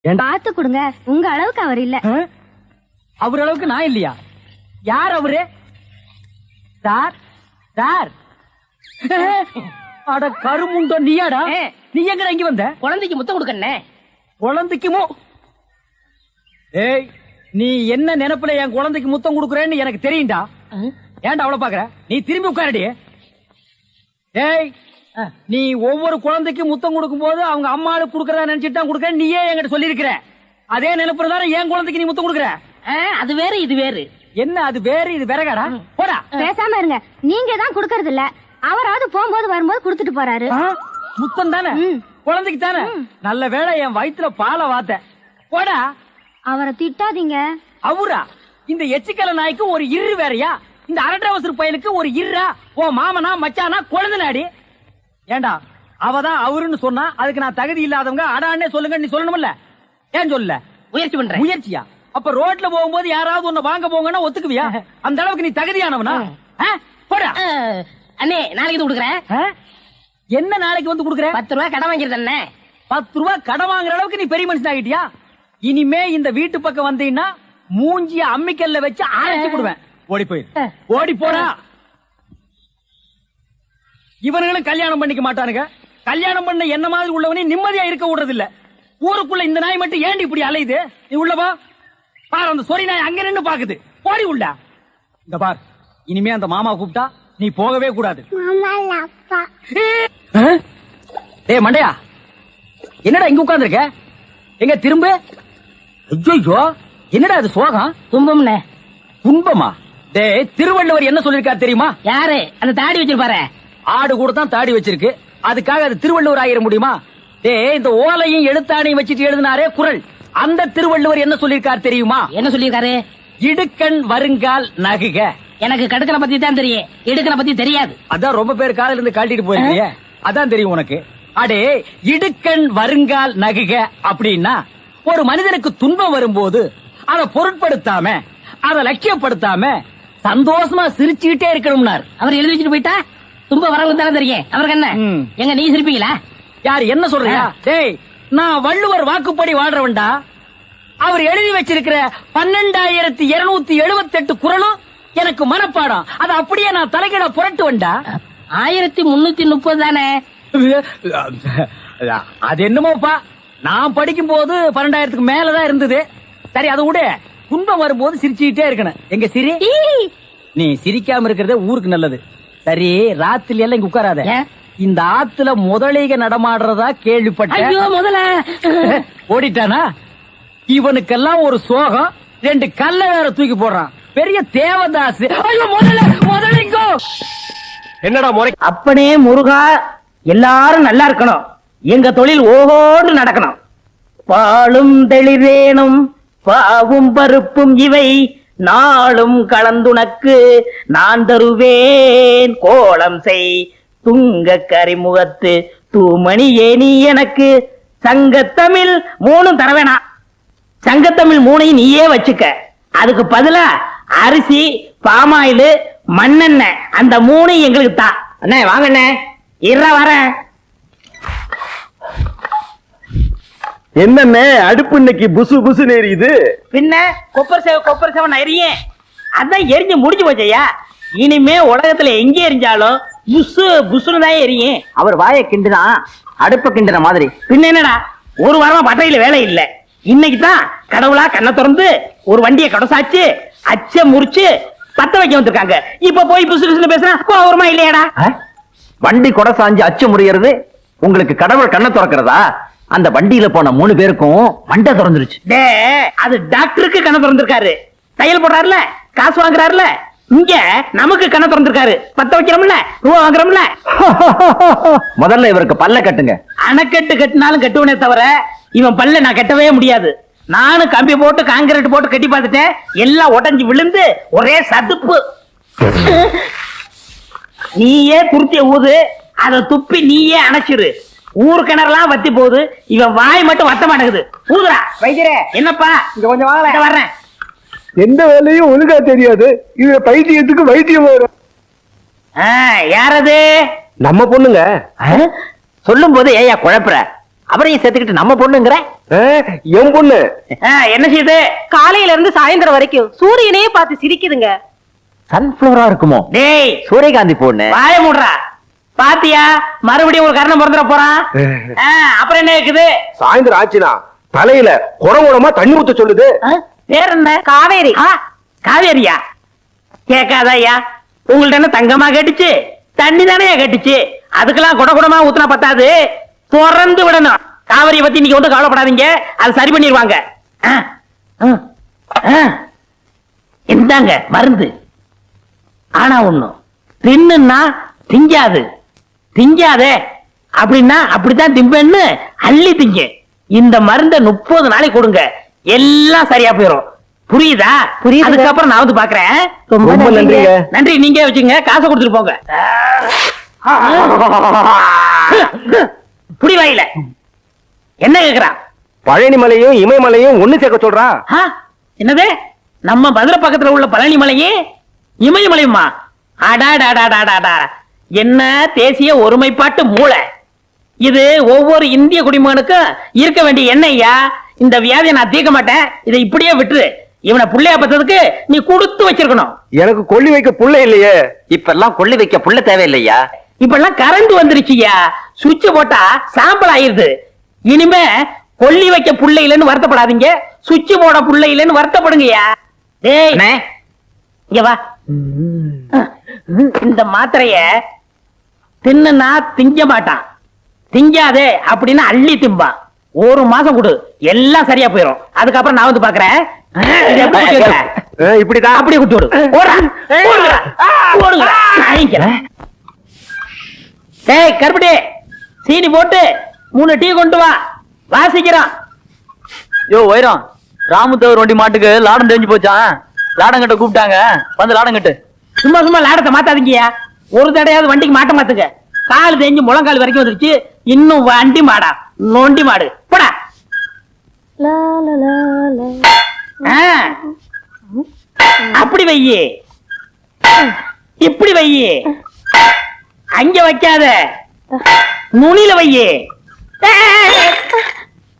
பாத்து கொடுங்க, உங்க அளவுக்கு அவர் இல்ல. அவர் அளவுக்கு நான் இல்லையா? யார் அவரு? சார் சார், அட கருமுண்டோ நீயாடா? நீ எங்கடா இங்க வந்த? குழந்தைக்கு முத்தம் கொடுக்கண்ணே. குழந்தைக்குமோ? ஏய், நீ என்ன நினைப்புல என் குழந்தைக்கு முத்தம் கொடுக்குறேன்னு எனக்கு தெரியும்டா. ஏன்டா அவ்வளவு பாக்குற? நீ திரும்பி உட்காரடி. ஏய், நீ ஒவ்வொரு குழந்தைக்கு முத்தம் கொடுக்கும் போது அவங்க அம்மாவுக்கு கொடுக்கறதா நினைச்சிட்டு தான் கொடுக்கற. நீயே என்கிட்ட சொல்லி இருக்கிற. அதே நினைப்புல தானே என் குழந்தைக்கு நீ முத்தம் கொடுக்குற. அது வேறு இது வேறு. என்ன அது வேறு இது வேறகாடா? போடா. பேசாம இருங்க. நீங்க தான் கொடுக்கறது இல்ல, அவராவது போகும்போது வரும்போது கொடுத்துட்டு போறாரு. முத்தம் தானே குழந்தைக்கு தானே? நல்ல வேளை என் வயிற்றுல பாலை வாத்த. போடா. அவரை திட்டாதீங்க. அவரா? இந்த எச்சிக்கல நாய்க்கு ஒரு இரு வேறையா? இந்த அரட்டவசர் பையனுக்கு ஒரு இருரா? ஓ மாமனா மச்சானா குழந்தை நாடி. ஏண்டா அவதான் அவருன்னு சொன்னா அதுக்கு நான் தகுதி இல்லாதவங்க அடான்னே சொல்லுங்க நீ சொல்லணும்ல? ஏன் சொல்ல? முயற்சி பண்றேன். முயற்சியா? அப்ப ரோட்ல போகும்போது யாராவது உன்னை வாங்க போங்கன்னா ஒத்துக்குவியா? அந்த அளவுக்கு நீ தகுதியானவனா? போடா. அண்ணே, நாளைக்கு இது கொடுக்குறேன். என்ன நாளைக்கு வந்து கொடுக்குற? 10 ரூபாய் கடன் வாங்கிருது அண்ணே. 10 ரூபாய் கடன் வாங்குற அளவுக்கு நீ பெரிய மனுஷன் ஆகிட்டியா? இனிமே இந்த வீட்டு பக்கம் வந்தீங்கன்னா மூஞ்சிய அம்மிக்கல்ல வச்சு அரைச்சு விடுவேன். ஓடி போய் ஓடி போடா. இவனுங்களும் கல்யாணம் பண்ணிக்க மாட்டானுங்க. கல்யாணம் பண்ண என்ன மாதிரி உள்ளவனே நிம்மதியா இருக்க விடுறது இல்ல. ஊருக்குள்ள இந்த நாய் மட்டும் ஏண்டி இப்படி அலையுது? நீ உள்ளவா பாரு, அந்த சொறி நாய் அங்க நின்னு பாக்குது. ஓடி உள்ள. இந்த பார், இனிமே அந்த மாமா கூப்பிட்டா நீ போகவே கூடாது. டேய் மண்டையா, என்னடா இங்க உட்கார்ந்து இருக்க? எங்க திரும்ப? ஐயோ, என்னடா அது சோகம்? துன்பம்ண்ணே. துன்பமா? டேய், திருவள்ளுவர் என்ன சொல்லிருக்காரு தெரியுமா? யாரு? அந்த தாடி வச்சிருப்பாரு. ஆடு கூட தான் தாடி வச்சிருக்கு, அதுக்காக அது திருவள்ளுவர் ஆகிட முடியுமா? டேய், இந்த ஓலையும் எழுத்தாணையும் வச்சுட்டு எழுதினாரே குறள், அந்த திருவள்ளுவர் என்ன சொல்லிருக்காரு தெரியுமா? என்ன சொல்லிருக்காரு? இடுக்கண் வருங்கால் நகுக. எனக்கு கடுக்கனை பத்தி தான் தெரியும், இடுக்கனை பத்தி தெரியாது. அதான் ரொம்ப பேர் காலையில இருந்து கழட்டிட்டு போயிருக்கீங்க, அதான் தெரியும் உனக்கு. அடே, இடுக்கண் வருங்கால் நகுக அப்படின்னா ஒரு மனிதனுக்கு துன்பம் வரும்போது அதை பொருட்படுத்தாம, அதை லட்சியப்படுத்தாம சந்தோஷமா சிரிச்சுக்கிட்டே இருக்கணும்னார். அவர் எழுதி வச்சுட்டு போயிட்டா துன்பம் வரவங்க தானே தெரியும். அவருக்கு என்ன? எங்க நீ சிரிப்பீங்களா? யார் என்ன சொல்றியா? டேய், நான் வள்ளுவர் வாக்குப்படி வாழ்றவன்டா. அவர் எழுதி வச்சிருக்கிற 12,278 குறளும் எனக்கு மனப்பாடம். அது அப்படியே நான் தலைகீழ புரட்டுவன்டா. 1330 தானே? அது என்னமோப்பா, நான் படிக்கும் போது 12,000க்கு மேலதான் இருந்தது. சரி, அது விட துன்பம் வரும்போது சிரிச்சுக்கிட்டே இருக்கணும். எங்க சிரி? நீ சிரிக்காம இருக்கிறதே ஊருக்கு நல்லது. சரி, ராத்திரி எல்லாம் இங்க உட்காராத. இந்த ஆத்துல முதலீக நடமாடுறதா கேள்விப்பட்டேன். முதல்ல ஓடிட்டானா? இவனுக்கெல்லாம் ஒரு சோகம், 2 கல்ல வேற தூக்கி போடுறான். பெரிய தேவதாஸ். முதலிங்கோ என்னடா முறை? அப்பனே முருகா, எல்லாரும் நல்லா இருக்கணும், எங்க தொழில் ஓஹோடு நடக்கணும். பாலும் தெளிவேனும் பாவும் பருப்பும் இவை நாளும் கலந்துனக்கு நான் தருவேன். கோலம் செய் துங்க கரிமுகத்து தூமணியே நீ எனக்கு. சங்கத்தமிழ் 3 தர வேணாம், சங்கத்தமிழ் 3 நீயே வச்சுக்க. அதுக்கு பதிலா அரிசி, பாமாயில், மண்ணெண்ணெய் அந்த 3 எங்களுக்கு தான். அண்ணே வாங்கண்ணே. வர என்னண்ணே அடுப்பு இன்னைக்கு புசு புசு எரியுது? பின்ன கொப்பர் சேவை எரியும், அதான் எரிஞ்சு முடிஞ்சு போச்சையா. இனிமே உலகத்துல எங்க எரிஞ்சாலும் புசு புசுன்னு தான் எரியும். அவர் வாயை கிண்டுனா அடுப்ப கிண்டுன மாதிரி. பின்ன என்னடா, ஒரு வாரமா பட்டையில வேலை இல்ல. இன்னைக்கு தான் கடவுளா கண்ணை திறந்து ஒரு வண்டியை கடசாச்சு அச்ச முறிச்சு பத்த வைக்க வந்திருக்காங்க. இப்ப போய் புசு புசுன்னு பேசுறா கோவமா இல்லையாடா? வண்டி கொடை சாஞ்சு அச்சு முறியறது உங்களுக்கு கடவுள் கண்ணை திறக்கிறதா? அந்த வண்டியில போன 3 பேருக்கும் மண்டை திறந்துருச்சு. அது டாக்டருக்கு கண்ணை திறந்திருக்காரு, தையல் போடுறாருல, காசு வாங்குறாருல. இங்க நமக்கு கண்ணை திறந்திருக்காரு, பத்த வைக்கிறோம்ல, ரூபா வாங்குறோம்ல. முதல்ல இவருக்கு பல்ல கட்டுங்க. அணைக்கட்டு கட்டினாலும் கட்டுவனே தவிர இவன் பல்ல நான் கட்டவே முடியாது. நானும் கம்பி போட்டு காங்கிரீட் போட்டு கட்டி பார்த்துட்டேன், எல்லாம் உடஞ்சி விழுந்து ஒரே சதுப்பு. நீயே துருத்திய ஊது, அதை துப்பி நீயே அணைச்சிரு. ஊர் கிணறுலாம் வத்தி போகுது, இவன் வாய் மட்டும் வத்த மாட்டேங்குது. ஊதுரா வைத்தியரே. என்னப்பா இங்க கொஞ்சம் வாங்கல, வர்றேன். எந்த வேலையும் ஒழுங்கா தெரியாது, இது பைத்தியத்துக்கு வைத்தியம் வரும். யாரது? நம்ம பொண்ணுங்க. சொல்லும் போது ஏயா குழப்புற? அவரையும் சேர்த்துக்கிட்டு நம்ம பொண்ணுங்கிற என் பொண்ணு என்ன செய்யுது? காலையில இருந்து சாயந்தரம் வரைக்கும் சூரியனையே பார்த்து சிரிக்குதுங்க. சன்ஃபிளவரா இருக்குமோ? டேய் சூரியகாந்தி பொண்ணு. வாய மூடுறா. பாத்தியா மறுபடியும் ஒரு கரணம் பிறந்துட போறான். அப்புறம் என்ன இருக்குது? சாயந்தரம் ஆச்சுனா தலையில குடமா தண்ணி ஊத்த சொல்லுது. பேர் என்ன? காவேரி. காவேரியா? கேட்காதா ஐயா? உங்கள்ட்ட என்ன தங்கமா கேட்டுச்சு? தண்ணி தானே கேட்டுச்சு. அதுக்கெல்லாம் குடமா ஊத்துனா பத்தாது, திறந்து விடணும். காவிரியை பத்தி நீங்க ஒன்றும் கவலைப்படாதீங்க, அது சரி பண்ணிடுவாங்க. இந்தாங்க மருந்து. ஆனா ஒண்ணும் தின்னுன்னா திங்காது. திங்காதே அப்படின்னா அப்படித்தான் திம்பேன்னு அள்ளி திங்க. இந்த மருந்த 30 நாளைக்கு கொடுங்க, எல்லாம் சரியா போயிடும். புரியுதா? புரியுது. அதுக்கப்புறம் நான் வந்து பாக்குறேன். ரொம்ப நன்றிங்க. நன்றி. நீங்க வச்சுங்க, காசை கொடுத்துட்டு போங்க. புடி வாயில என்ன கேக்குறா? பழனி மலையும் இமயமலையும் ஒண்ணு சேர்க்க சொல்றா. என்னது? நம்ம மதுரை பக்கத்துல உள்ள பழனி மலையே இமயமலையுமா? அடாடாடாடாடா, என்ன தேசிய ஒருமைப்பாட்டு மூளை இது! ஒவ்வொரு இந்திய குடிமகனுக்கும் இருக்க வேண்டிய எண்ணெய்யா. இந்த வியாதியை நான் தீர்க்க மாட்டேன், இதை இப்படியே விட்டுரு. இவனை புள்ளையா பத்ததுக்கு நீ கொடுத்து வச்சிருக்கணும். எனக்கு கொல்லி வைக்க புள்ள இல்லையே. இப்ப எல்லாம் கொள்ளி வைக்க புள்ள தேவையில்லையா? இப்ப எல்லாம் கரண்ட் வந்துருச்சுயா, சுவிட்ச் போட்டா சாம்பல் ஆயிருது. இனிமே கொல்லி வைக்க புள்ள இல்லைன்னு வருத்தப்படாதீங்க, சுவிட்ச் போட புள்ள இல்லைன்னு வருத்தப்படுங்கய்யா. டேய் அண்ணே, இங்க வா. இந்த மாத்திரைய தின்னுனா திங்க மாட்டான், திங்காதே அப்படின்னா அள்ளி திம்பான். 1 மாசம் கொடு, எல்லாம் சரியா போயிடும். அதுக்கப்புறம் நான் வந்து பாக்குறேன். இதை எப்படி குத்தி வைக்கிற? இப்படிதான். அப்படியே குட்டி விடு. ஓடுடா, ஓடுங்கடா, ஓடுங்கடா. வாங்கிக்கிறேன். டேய் கருப்பட்டி, சீனி போட்டு 3 டீ கொண்டு வா, வாசிக்கிறான். யோ வைரம், ராமுத்தவர் வண்டி மாட்டுக்கு லாடம் தெரிஞ்சு போச்சான். லாடம் கட்ட கூப்பிட்டாங்க, வந்து லாடம் கட்டு. சும்மா சும்மா லாடத்தை மாத்தாதீங்கயா. ஒரு தடையாவது வண்டிக்கு மாட்ட மாத்துங்க. கால் தெரிஞ்சு முழங்கால் வரைக்கும் வந்துருச்சு, இன்னும் வண்டி மாடா, நோண்டி மாடு. போடா. அப்படி வையே, இப்படி வையே, அங்க வைக்காத, நுனியில வையே.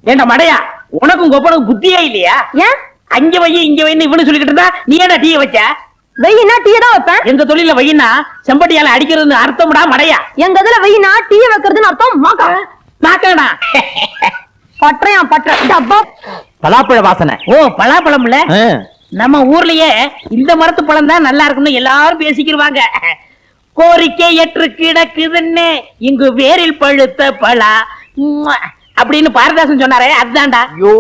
ஏண்டா மடையா, உனக்கும் கொப்பனுக்கு புத்தியே இல்லையா? ஏன் அங்க வையே இங்க வைன்னு இவனு சொல்லிக்கிட்டு இருந்தா நீ ஏடா டீ வச்ச? வெயினா டீ தான் வைப்பேன். எங்க தொழில வையினா செம்பட்டியால அடிக்கிறதுன்னு அர்த்தம்டா மடையா. எங்க இதுல வெயினா டீ வைக்கிறதுன்னு அர்த்தம் மாக்கா. நாக்கடா பற்றையா பற்ற டப்பா. பலாப்பழ வாசனை. ஓ பலாப்பழம் இல்ல, நம்ம ஊர்லயே இந்த மரத்து பழம் தான் நல்லா இருக்கும்னு எல்லாரும் பேசிக்கிருவாங்க. கோரிக்கை ஏற்று கிடக்குதுன்னு இங்கு வேரில் பழுத்த பலா அப்படின்னு பாரதாசன் சொன்னாரே, அதுதான்டா. ஐயோ,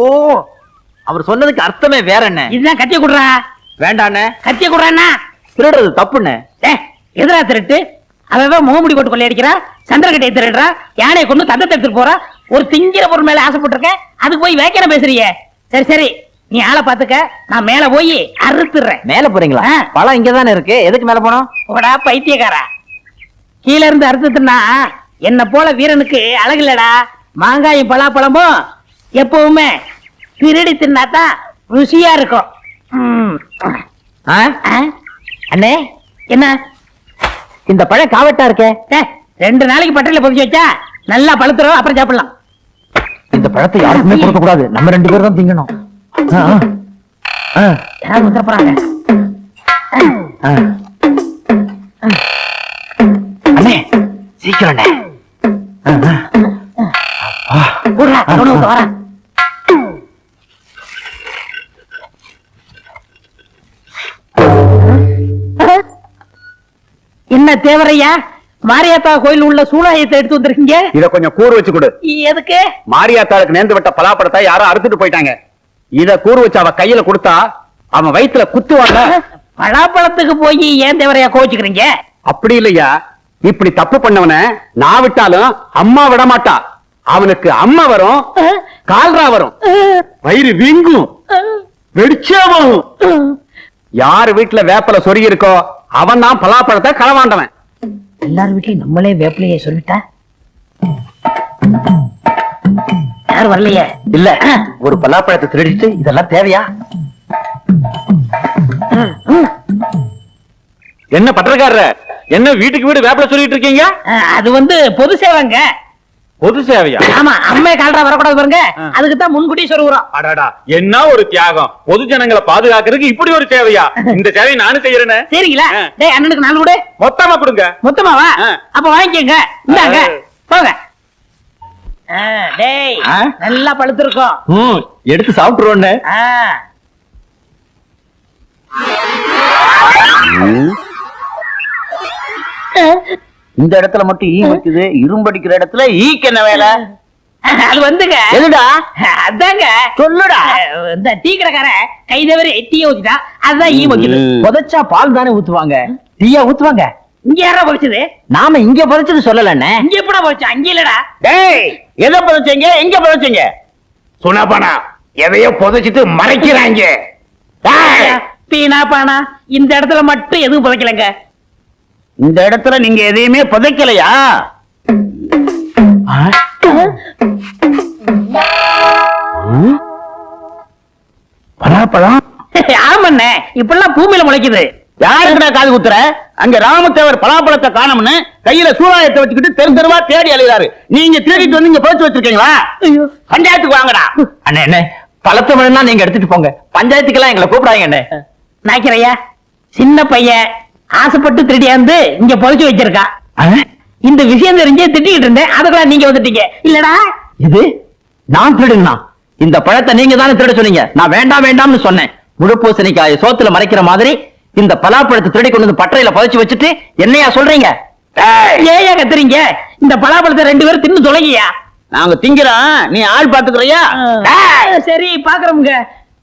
அவர் சொன்னதுக்கு அர்த்தமே வேற என்ன? இதுதான் கத்திய குடுறா. வேண்டாண்ணே, கத்திய குடுறான்னா திருடுறது தப்புண்ணே. எதிரா திருட்டு? அவன் முகமுடி போட்டு கொள்ளையடிக்கிறா, சந்திரகட்டையை திருடுறா, யானையை கொண்டு தந்தத்தை எடுத்துட்டு போறா. ஒரு திங்கிற பொருள் மேல ஆசைப்பட்டிருக்க, அதுக்கு போய் வேக்கன பேசுறியே. சரி சரி, நீ ஆளை பாத்துக்க, நான் மேல போய் அறுத்துறேன். மேல போறீங்களா? பழம் இங்கதானே இருக்கு, எதுக்கு மேல போனோம்? போடா பைத்தியக்காரா, கீழ இருந்து அறுத்துட்டுனா என்ன போல வீரனுக்கு அழகு இல்லடா. மாங்காயும் பலாப்பழமும் எப்பவுமே திருடி தின்னாதான் ருசியா இருக்கும். அண்ணே, என்ன இந்த பழம் காவட்டா இருக்கே. 2 நாளைக்கு பட்டையில பொதிச்சு வச்சா நல்லா பழுத்துறோம், அப்புறம் சாப்பிடலாம். இந்த பழத்தை யாருக்குமே கொடுக்க கூடாது, நம்ம 2 பேரும் தான் திங்கணும். யாரும் வந்துட போறாங்க. அண்ணே சீக்கிரம் அண்ணே. வரேன். என்ன தேவரையா, மாரியாத்தா கோயில் உள்ள சூழாயத்தை எடுத்து வந்திருக்கீங்க? இத கொஞ்சம் கூறு வச்சு கொடு. எதுக்கு? மாரியாத்தாளுக்கு நேர்ந்து விட்ட பலாப்பழத்தை யாரோ அறுத்துட்டு போயிட்டாங்க. இத கூறு வச்சு அவ கையில கொடுத்தா அவன் வயித்துல குத்துவாங்க. பலாப்பழத்துக்கு போய் ஏன் தேவரையா கோச்சுக்கிறீங்க? அப்படி இல்லையா, இப்படி தப்பு பண்ணவன நான் விட்டாலும் அம்மா விட மாட்டா. அவனுக்கு அம்மா வரும், கால்ரா வரும், வயிறு வீங்கும், வெடிச்சாவும். யார் வீட்டுல வேப்பல சொருகி இருக்கோ அவன் தான் பலாப்பழத்தை களவாண்டவன். எல்லாரும் வீட்லயும் நம்மளே வேப்பிலையே சொல்லிட்டா யாரும் வரலையே. இல்ல, ஒரு பலாப்பழத்தை திருடிட்டு இதெல்லாம் தேவையா? என்ன பட்டக்காரர், என்ன வீட்டுக்கு வீடு வேப்பல சொல்லிட்டு இருக்கீங்க? அது வந்து பொது சேவைங்க. பொது சேவையா? ஆமா, அம்மே கால்ரா வரக்கூடாது பாருங்க, அதுக்கு தான் முன்கூட்டி சொல்லுறோம். அடடா, என்ன ஒரு தியாகம்! பொது ஜனங்களை பாதுகாக்கிறதுக்கு இப்படி ஒரு சேவையா? இந்த சேவையை நானும் செய்யறேன்னு. சரிங்களா? டேய், அண்ணனுக்கு 4 கொடு. மொத்தமா கொடுங்க. மொத்தமாவா? அப்ப வாங்கிக்கங்க. இந்தாங்க, போங்க. டேய், நல்லா பழுத்திருக்கும். எடுத்து சாப்பிட்டுருவோன்னு. இந்த இடத்துல மட்டும் ஈ வைக்குது, இரும்படிக்கிற இடத்துல ஈக்கு என்ன வேலை? அது வந்துங்க. எதுடா? அதாங்க. சொல்லுடா. இந்த டீ கடைக்காரன் கை தவறி டீயை ஊத்திட்டா, அதுதான் ஈ வைக்குது. புதைச்சா பால் தானே ஊத்துவாங்க, டீயா ஊத்துவாங்க? இங்க யாரா புதைச்சது? நாம இங்க புதைச்சது சொல்லலண்ணே. இங்க எப்படா புதைச்சா? அங்க இல்லடா. டேய், எதை புதைச்சீங்க? எங்க புதைச்சீங்க? சுனாபானா எதையோ புதைச்சிட்டு மறைக்கிறாங்க. பீனா பானா, இந்த இடத்துல மட்டும் எதுவும் புதைக்கலங்க. இந்த இடத்துல நீங்க எதையுமே புதைக்கலையா? பலாப்பழம்? ஆமண்ணே, இப்பெல்லாம் பூமியில முளைக்குது. யாருக்குடா காது குத்துற? அங்க ராமத்தேவர் பலாப்பழத்தை காணும்னு கையில சூறாயத்தை வச்சுக்கிட்டு தெரு தெருவா தேடி அலைகிறாரு. நீங்க தேடிட்டு வந்து இங்க போச்சு வச்சிருக்கீங்களா? பஞ்சாயத்துக்கு வாங்கடா. அண்ணே என்ன பழத்தை வேணும்னா நீங்க எடுத்துட்டு போங்க, பஞ்சாயத்துக்கெல்லாம் எங்களை கூப்பிடாங்க. அண்ணே நாய்க்கிறையா, சின்ன பையன் ஆசைப்பட்டு திருடியாந்து இங்க புதைச்சு வச்சிருக்கா. இந்த விஷயம் தெரிஞ்சு திட்டிக்கிட்டு இருந்தேன், அதுக்கெல்லாம் நீங்க வந்துட்டீங்க இல்லடா? இது நான் திருடுனா? இந்த பழத்தை நீங்க தானே திருட சொன்னீங்க. நான் வேண்டாம் வேண்டாம்னு சொன்னேன். முழுப்பூசணிக்காய சோத்துல மறைக்கிற மாதிரி இந்த பலாப்பழத்தை திருடி கொண்டு வந்து பட்டறையில புதைச்சு வச்சுட்டு என்னையா சொல்றீங்க? ஏயா கத்துறீங்க? இந்த பலாப்பழத்தை 2 பேரும் தின்னு தொலைங்கயா. நாங்க திங்கிறோம், நீ ஆள் பாத்துக்கிறியா? சரி, பாக்குறோம்ங்க.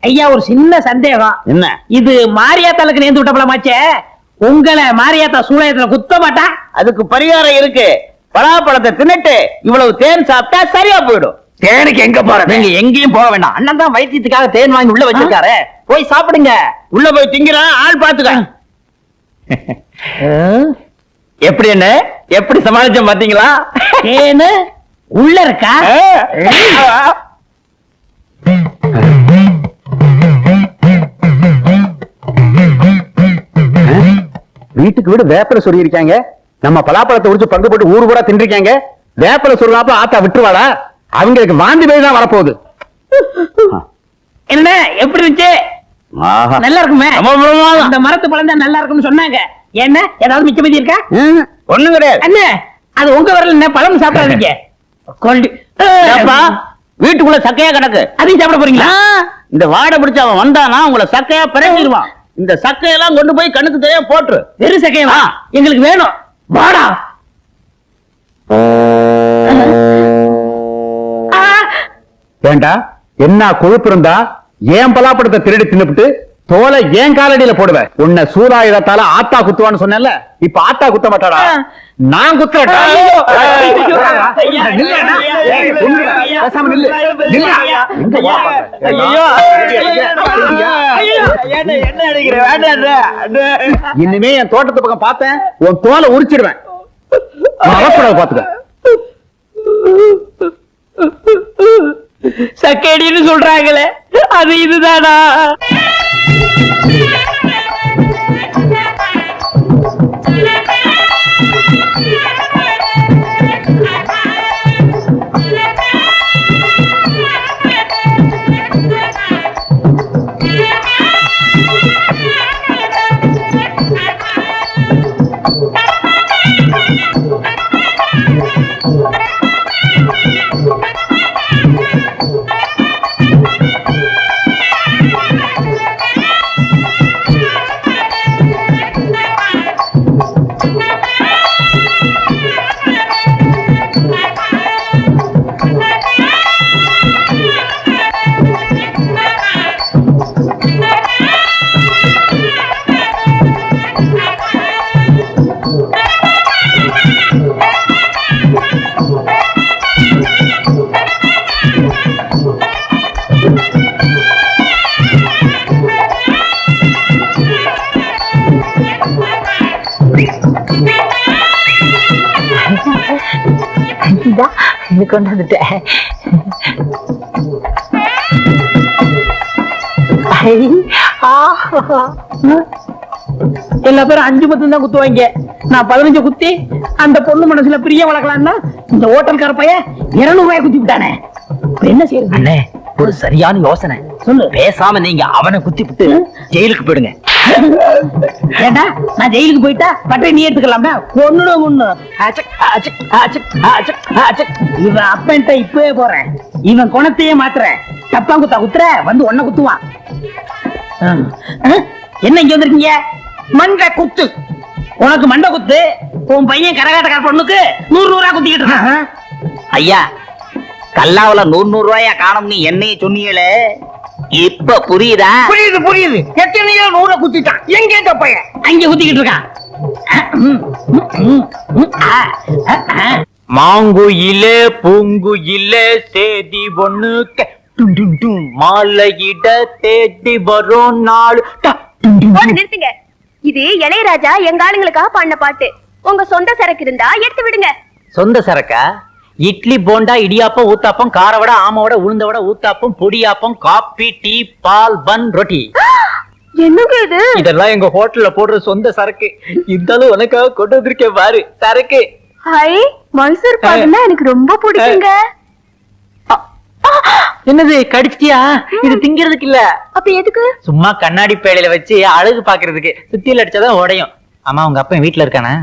ஐயா, ஒரு சின்ன சந்தேகம். என்ன? இது மாரியாத்தாளுக்கு நேர்ந்து விட்ட பழமாச்சே, உங்களை மாரியாத்தா சூளையத்துல குத்த மாட்டா? அதுக்கு பரிகாரம் இருக்கு. பலாப்பழத்தை தின்னுட்டு இவ்வளவு தேன் சாப்பிட்டா சரியா போயிடும். தேனுக்கு எங்க போறது? நீங்க எங்கேயும் போக வேண்டாம். அண்ணன் தான் வைத்தியத்துக்காக தேன் வாங்கி உள்ள வச்சிருக்காரு, போய் சாப்பிடுங்க. உள்ள போய் திங்கிறான், ஆள் பாத்துக்க. எப்படி என்ன எப்படி சமாளிச்ச பாத்தீங்களா? தேனு உள்ள இருக்கா? வீட்டுக்கு வீடு வேப்பல சொல்லி இருக்காங்க. நம்ம பலாப்பழத்தை உரிச்சு பங்கு போட்டு ஊரு பூரா தின்றிருக்காங்க. வேப்பல சொல்லாப்ப ஆத்தா விட்டுருவாளா? அவங்களுக்கு வாந்தி பேய் தான் வரப்போகுது. என்ன எப்படி இருந்துச்சு? நல்லா இருக்குமே. இந்த மரத்து பழம் தான் நல்லா இருக்கும்னு சொன்னாங்க. என்ன ஏதாவது மிச்ச மீதி இருக்கா? ஒண்ணும் கிடையாது. அண்ணே, அது உங்க வரல, என்ன பழம் சாப்பிடாதீங்க. வீட்டுக்குள்ள சக்கையா கிடக்கு, அதையும் சாப்பிட போறீங்களா? இந்த வாடை பிடிச்ச அவன் வந்தானா உங்களை சக்கையா பிறங்கிடுவான். இந்த சக்கையெல்லாம் கொண்டு போய் கண்ணுக்கு தெரியா போட்டுரு. வெறும் சக்கையவா? எங்களுக்கு வேணும். வாடா. ஏண்டா என்ன கொழுப்பு இருந்தா ஏன் பலாப்பழத்தை திருடி தின்னுபிட்டு தோலை ஏன் காலடியில போடுவேன்? உன்னை சூறாயுதத்தால ஆத்தா குத்துவான்னு சொன்னேன்ல, இப்ப ஆத்தா குத்த மாட்டாடா, நான் குத்துறேன்டா. இனிமே என் தோட்டத்து பக்கம் பார்த்தேன், உன் தோலை உரிச்சிடுவேன். வரக்கூடாது பாத்துக்க. சக்கேடின்னு சொல்றாங்களே, அது இதுதானா? கொண்டு வந்துட்டேன். எல்லா பேரும் 5 மட்டும் தான் குத்துவாங்க. நான் 15 குத்தி அந்த பொண்ணு மனசுல பிரிய வளர்க்கலாம்னா இந்த ஹோட்டல்கார பையன் 200 ரூபாய் குத்தி விட்டானே. இப்ப என்ன செய்யறது? அண்ணே, ஒரு சரியான யோசனை. சொல்லு. பேசாம நீங்க அவனை குத்தி விட்டு ஜெயிலுக்கு போயிடுங்க. ஏண்டா நான் ஜெயிலுக்கு போயிட்டா பட்டை நீ எடுத்துக்கலாம்டா. ஒண்ணுடும் ஒண்ணு. இவன் அப்பன்ட்ட இப்பவே போறேன். இவன் குணத்தையே மாத்துறேன். தப்பா குத்தா குத்துற வந்து ஒன்ன குத்துவான். என்ன இங்க வந்திருக்கீங்க? மண்டை குத்து. உனக்கு மண்டை குத்து. உன் பையன் கரகாட்டக்கார பொண்ணுக்கு 100 ரூபாய் குத்திக்கிட்டு இருக்கான். ஐயா, கல்லாவுல 100 ரூபாயா காணும் நீ என்னைய சொன்னீங்களே, இப்ப புரியுதா? புரியுது புரியுது. எத்தனையோ 100 குத்திட்டான். எங்க இந்த பையன்? அங்க குத்திக்கிட்டு இருக்கான். மாங்குயிலே பூங்குயிலே சேதி ஒண்ணு மாலையிட தேடி வரும் நாள். நிறுத்துங்க. இது இளையராஜா எங்க ஆளுங்களுக்காக பாடின பாட்டு. உங்க சொந்த சரக்கு இருந்தா எடுத்து விடுங்க. சொந்த சரக்கா? இட்லி போண்டா இடியாப்பம் ஊத்தாப்பம் காரவடை ஆமவடை உளுந்தவடை ஊத்தாப்பம் பொடியாப்பம் காபி டீ பால் பன் ரொட்டி. என்னங்க இது? இதெல்லாம் எங்க ஹோட்டல்ல போடுற சொந்த சரக்கு. இருந்தாலும் உனக்காக கொண்டு வந்திருக்கேன் பாரு சரக்கு. ஹை, மைசூர் பாக்குன்னா எனக்கு ரொம்ப பிடிக்குங்க. என்னது கடிச்சிட்டியா? இது திங்கிறதுக்கு இல்ல. அப்ப எதுக்கு? சும்மா கண்ணாடி பேழையில வச்சு அழகு பாக்குறதுக்கு. சுத்தியில அடிச்சாதான் உடையும். ஆமா, உங்க அப்பா வீட்டுல இருக்கானே?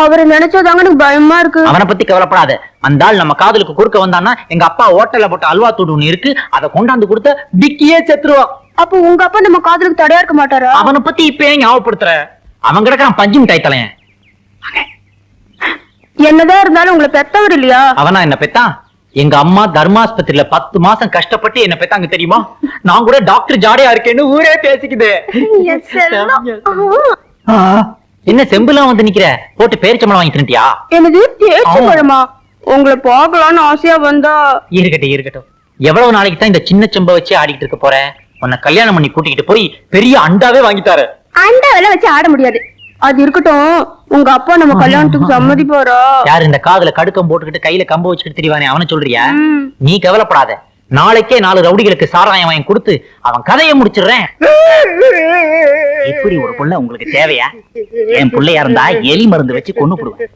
அவரை நினைச்சதாங்க எனக்கு பயமா இருக்கு. அவனை பத்தி கவலைப்படாத. அந்த ஆள் நம்ம காதலுக்கு குறுக்க வந்தான்னா எங்க அப்பா ஹோட்டல்ல போட்ட அல்வா தூடு ஒண்ணு இருக்கு, அதை கொண்டாந்து கொடுத்த டிக்கியே செத்துருவான். அப்ப உங்க அப்பா நம்ம காதலுக்கு தடையா இருக்க மாட்டாரா? அவனை பத்தி இப்ப ஏன் ஞாபகப்படுத்துற? அவன் கிடக்கான் பஞ்சு மிட்டாய் தலையன். என்னதான் இருந்தாலும் உங்களை பெத்தவர் இல்லையா? அவனா என்ன பெத்தான்? எங்க அம்மா தர்மாஸ்பத்திரியில 10 மாசம் கஷ்டப்பட்டு என்ன பெத்தாங்க தெரியுமா? நான் கூட டாக்டர் ஜாடையா இருக்கேன்னு ஊரே பேசிக்குது. என்ன செம்புலாம் வந்து நிக்கிற? போட்டு பேரிச்சம்பளம் வாங்கி தின்னுட்டியா? என்னது தேய்ச்சி பழமா? உங்களை பார்க்கலான்னு ஆசையா வந்தா. இருக்கட்டும். எவ்வளவு நாளைக்கு தான் இந்த சின்ன செம்ப வச்சு ஆடிட்டு இருக்க போற? உன்னை கல்யாணம் பண்ணி கூட்டிக்கிட்டு போய் பெரிய அண்டாவே வாங்கித்தாரு. அண்டாவெல்லாம் வச்சு ஆட முடியாது. அது இருக்கட்டும், உங்க அப்பா நம்ம கல்யாணத்துக்கு சம்மதிப்பாரா? யாரு இந்த காதுல கடுக்கம் போட்டுக்கிட்டு கையில கம்ப வச்சுக்கிட்டு திரிவானே அவனை சொல்றியா? நீ கவலைப்படாத. நாளைக்கே 4 ரவுடிகளுக்கு சாராயம் வாங்கி கொடுத்து அவன் கதையை முடிச்சிடுறேன். இப்படி ஒரு புள்ள உங்களுக்கு தேவையா? என் பிள்ளையா இருந்தா எலி மருந்து வச்சு கொன்னு போடுவேன்.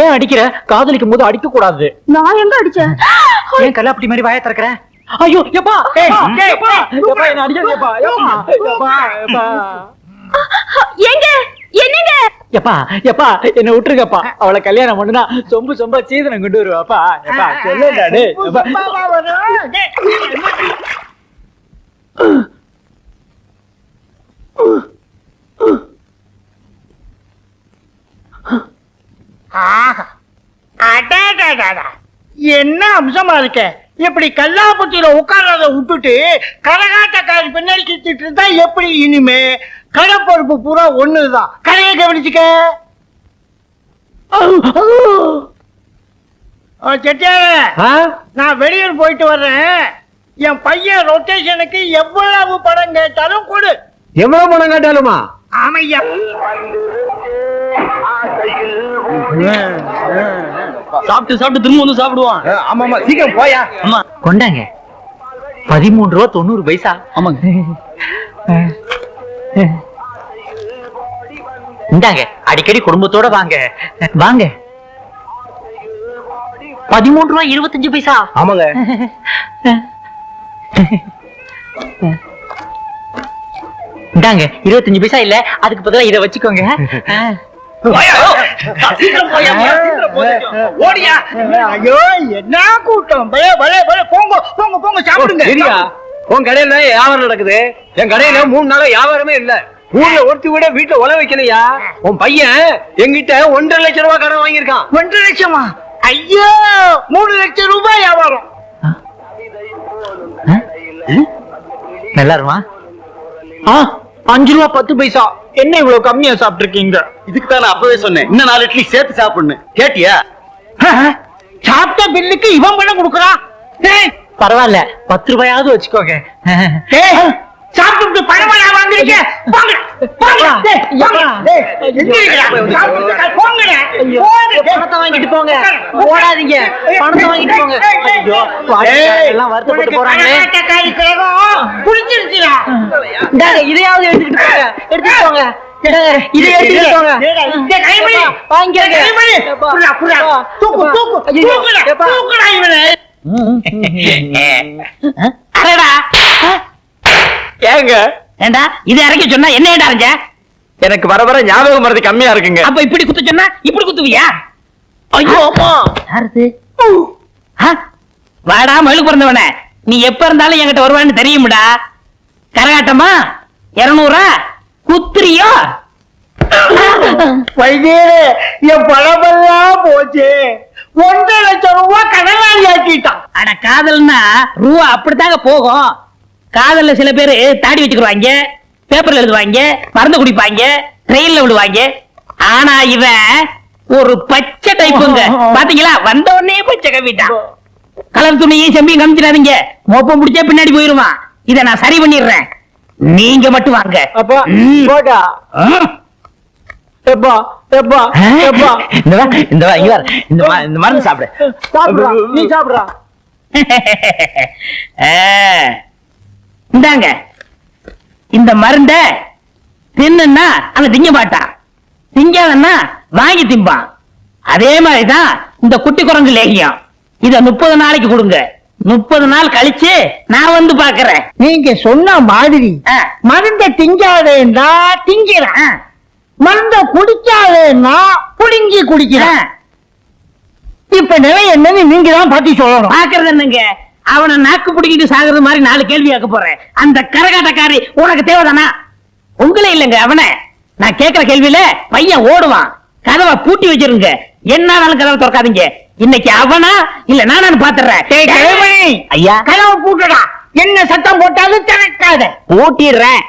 ஏன் அடிக்கிற? காதலிக்கும் போது அடிக்க கூடாது. நான் எங்க அடிச்சேன்? ஏன் கல்லாப்பட்டி மாதிரி வாயை திறக்கிற? ஐயோ எப்பா என்ன அடிக்காதேப்பா. எங்க என்னங்க? எப்பா என்ன விட்டுருக்கப்பா. அவளை கல்யாணம் பண்ணுனா சொம்பா சீதனம் கொண்டு வருவாப்பா. சொல்லுடாடு. என்ன அம்சமா இருக்க? இப்படி கல்லாப்பட்டியில உட்கார்றத விட்டுட்டு கரகாட்டக்காரி பின்னாடி சுத்திட்டு இருந்தா எப்படி? இனிமே கடை பொறுப்பு பூரா ஒண்ணுதான். கடையை கவனிச்சுக்க. செட்டியார, நான் வெளியூர் போயிட்டு வர்றேன். என் பையன் ரொட்டேஷனுக்கு எவ்வளவு பணம் கேட்டாலும் கொடு. எவ்வளவு பணம் கேட்டாலுமா? ஆமையா. சாப்பிட்டு திரும்ப வந்து சாப்பிடுவான். ஆமா சீக்கிரம் போயா. ஆமா கொண்டாங்க. 13 ரூபா 90 பைசா. ஆமாங்க. இந்தாங்க, அடிக்கடி குடும்பத்தோட வாங்க. 13 ரூபா 25 பைசா. ஆமாங்க. இந்தாங்க 25 பைசா இல்ல, அதுக்கு பதிலா இதை வச்சுக்கோங்க. ஐயோ என்ன கூட்டம்! போங்க சாப்பிடுங்க. உன் கடையில வியாபாரம் நடக்குது, என் கடையில 3 நாளா வியாபாரமே இல்ல. ஊர்ல ஒருத்தி கூட வீட்டுல உழ வைக்கலையா? உன் பையன் எங்கிட்ட 1.5 லட்சம் ரூபாய் கடன் வாங்கியிருக்கான். 1.5 லட்சமா? ஐயோ, 3 லட்சம் ரூபாய் வியாபாரம். நல்லா இருமா? 5 ரூபா 10 பைசா. என்ன இவ்வளவு கம்மியா சாப்பிட்டு இருக்கீங்க? இதுக்கு தான் நான் அப்பவே சொன்னேன், இன்னும் 4 இட்லி சேர்த்து சாப்பிடணும். கேட்டியா? சாப்பிட்ட பில்லுக்கு இவன் பணம் கொடுக்குறான். பரவாயில்ல, 10 ரூபாயாவது வச்சுக்கோங்க. சாப்பிட்டு பணமா வாங்குறீங்க? பணத்தை வாங்கிட்டு போங்க. ஓடாதீங்க, பணத்தை வாங்கிட்டு போங்க. எல்லாம் வருத்தப்பட்டு போறாங்களே. புடிச்சிருச்சுடா. இதையாவது எடுத்துக்கிட்டு போங்க. இதை எடுத்துட்டு போங்க. அடடா. ஏங்க ஏண்டா இதை இறக்கி சொன்னா என்ன ஏண்டா அரைஞ்ச? எனக்கு வர வர ஞாபகம் மறதி கம்மியா இருக்குங்க. அப்ப இப்படி குத்த சொன்னா இப்படி குத்துவியா? ஐயோ அம்மா. யாருது? வாடா மழு பிறந்தவன, நீ எப்ப இருந்தாலும் என்கிட்ட வருவான்னு தெரியும்டா. கரகாட்டமா 200 குத்துறியோ? வைத்தியரே, என் பணமெல்லாம் போச்சு. 1.5 லட்சம் ரூபாய் கடனாளி ஆக்கிட்டான். அட காதல்னா ரூபா அப்படித்தாங்க போகும். காதல்ல சில பேரு தாடி வச்சுக்குவாங்க, பேப்பர்ல எழுதுவாங்க, மருந்து குடிப்பாங்க, ட்ரெயின்ல விடுவாங்க. ஆனா இவன் ஒரு பச்சை டைப்புங்க. பாத்தீங்களா, வந்த உடனே பச்சை கவிட்டான். கலர் துணியும் செம்பியும் காமிச்சிடாதீங்க, மோப்பம் பிடிச்சா பின்னாடி போயிருவான். இத நான் சரி பண்ணிடுறேன், நீங்க மட்டும் வாங்க. அப்பா போடா. எப்பா எப்பா எப்பா இந்த மருந்து சாப்பிடு. சாப்பிடுறா, நீ சாப்பிடுறா. இந்தாங்க இந்த மருந்த தின்னுன்னா அவன் திங்க மாட்டான், திங்காதன்னா வாங்கி திம்பான். அதே மாதிரிதான் இந்த குட்டி குரங்கு லேகியம். இத 30 நாளைக்கு கொடுங்க. 30 நாள் கழிச்சு நான் வந்து பாக்குறேன். நீங்க சொன்ன மாதிரி மருந்த திங்காதேன்னா திங்கிறேன், மருந்த குடிக்காதேன்னா புடுங்கி குடிக்கிறேன். இப்ப நிலை என்னன்னு நீங்க தான் பாத்தி சொல்லணும். பாக்குறது என்னங்க, அவனை நாக்கு பிடிக்கிட்டு சாகுறது மாதிரி 4 கேள்வி கேட்க போறேன். அந்த கரகாட்டக்காரி உனக்கு தேவைதானா? உங்களே இல்லங்க அவனை. நான் கேட்கிற கேள்வியில பையன் ஓடுவான். கதவை பூட்டி வச்சிருங்க, என்னாலும் கதவை திறக்காதீங்க. இன்னைக்கு அவனா இல்ல நானு பாத்துறேன். ஐயா கதவை பூட்டடா, என்ன சத்தம் போட்டாலும் திறக்காத. பூட்டிடுறேன்.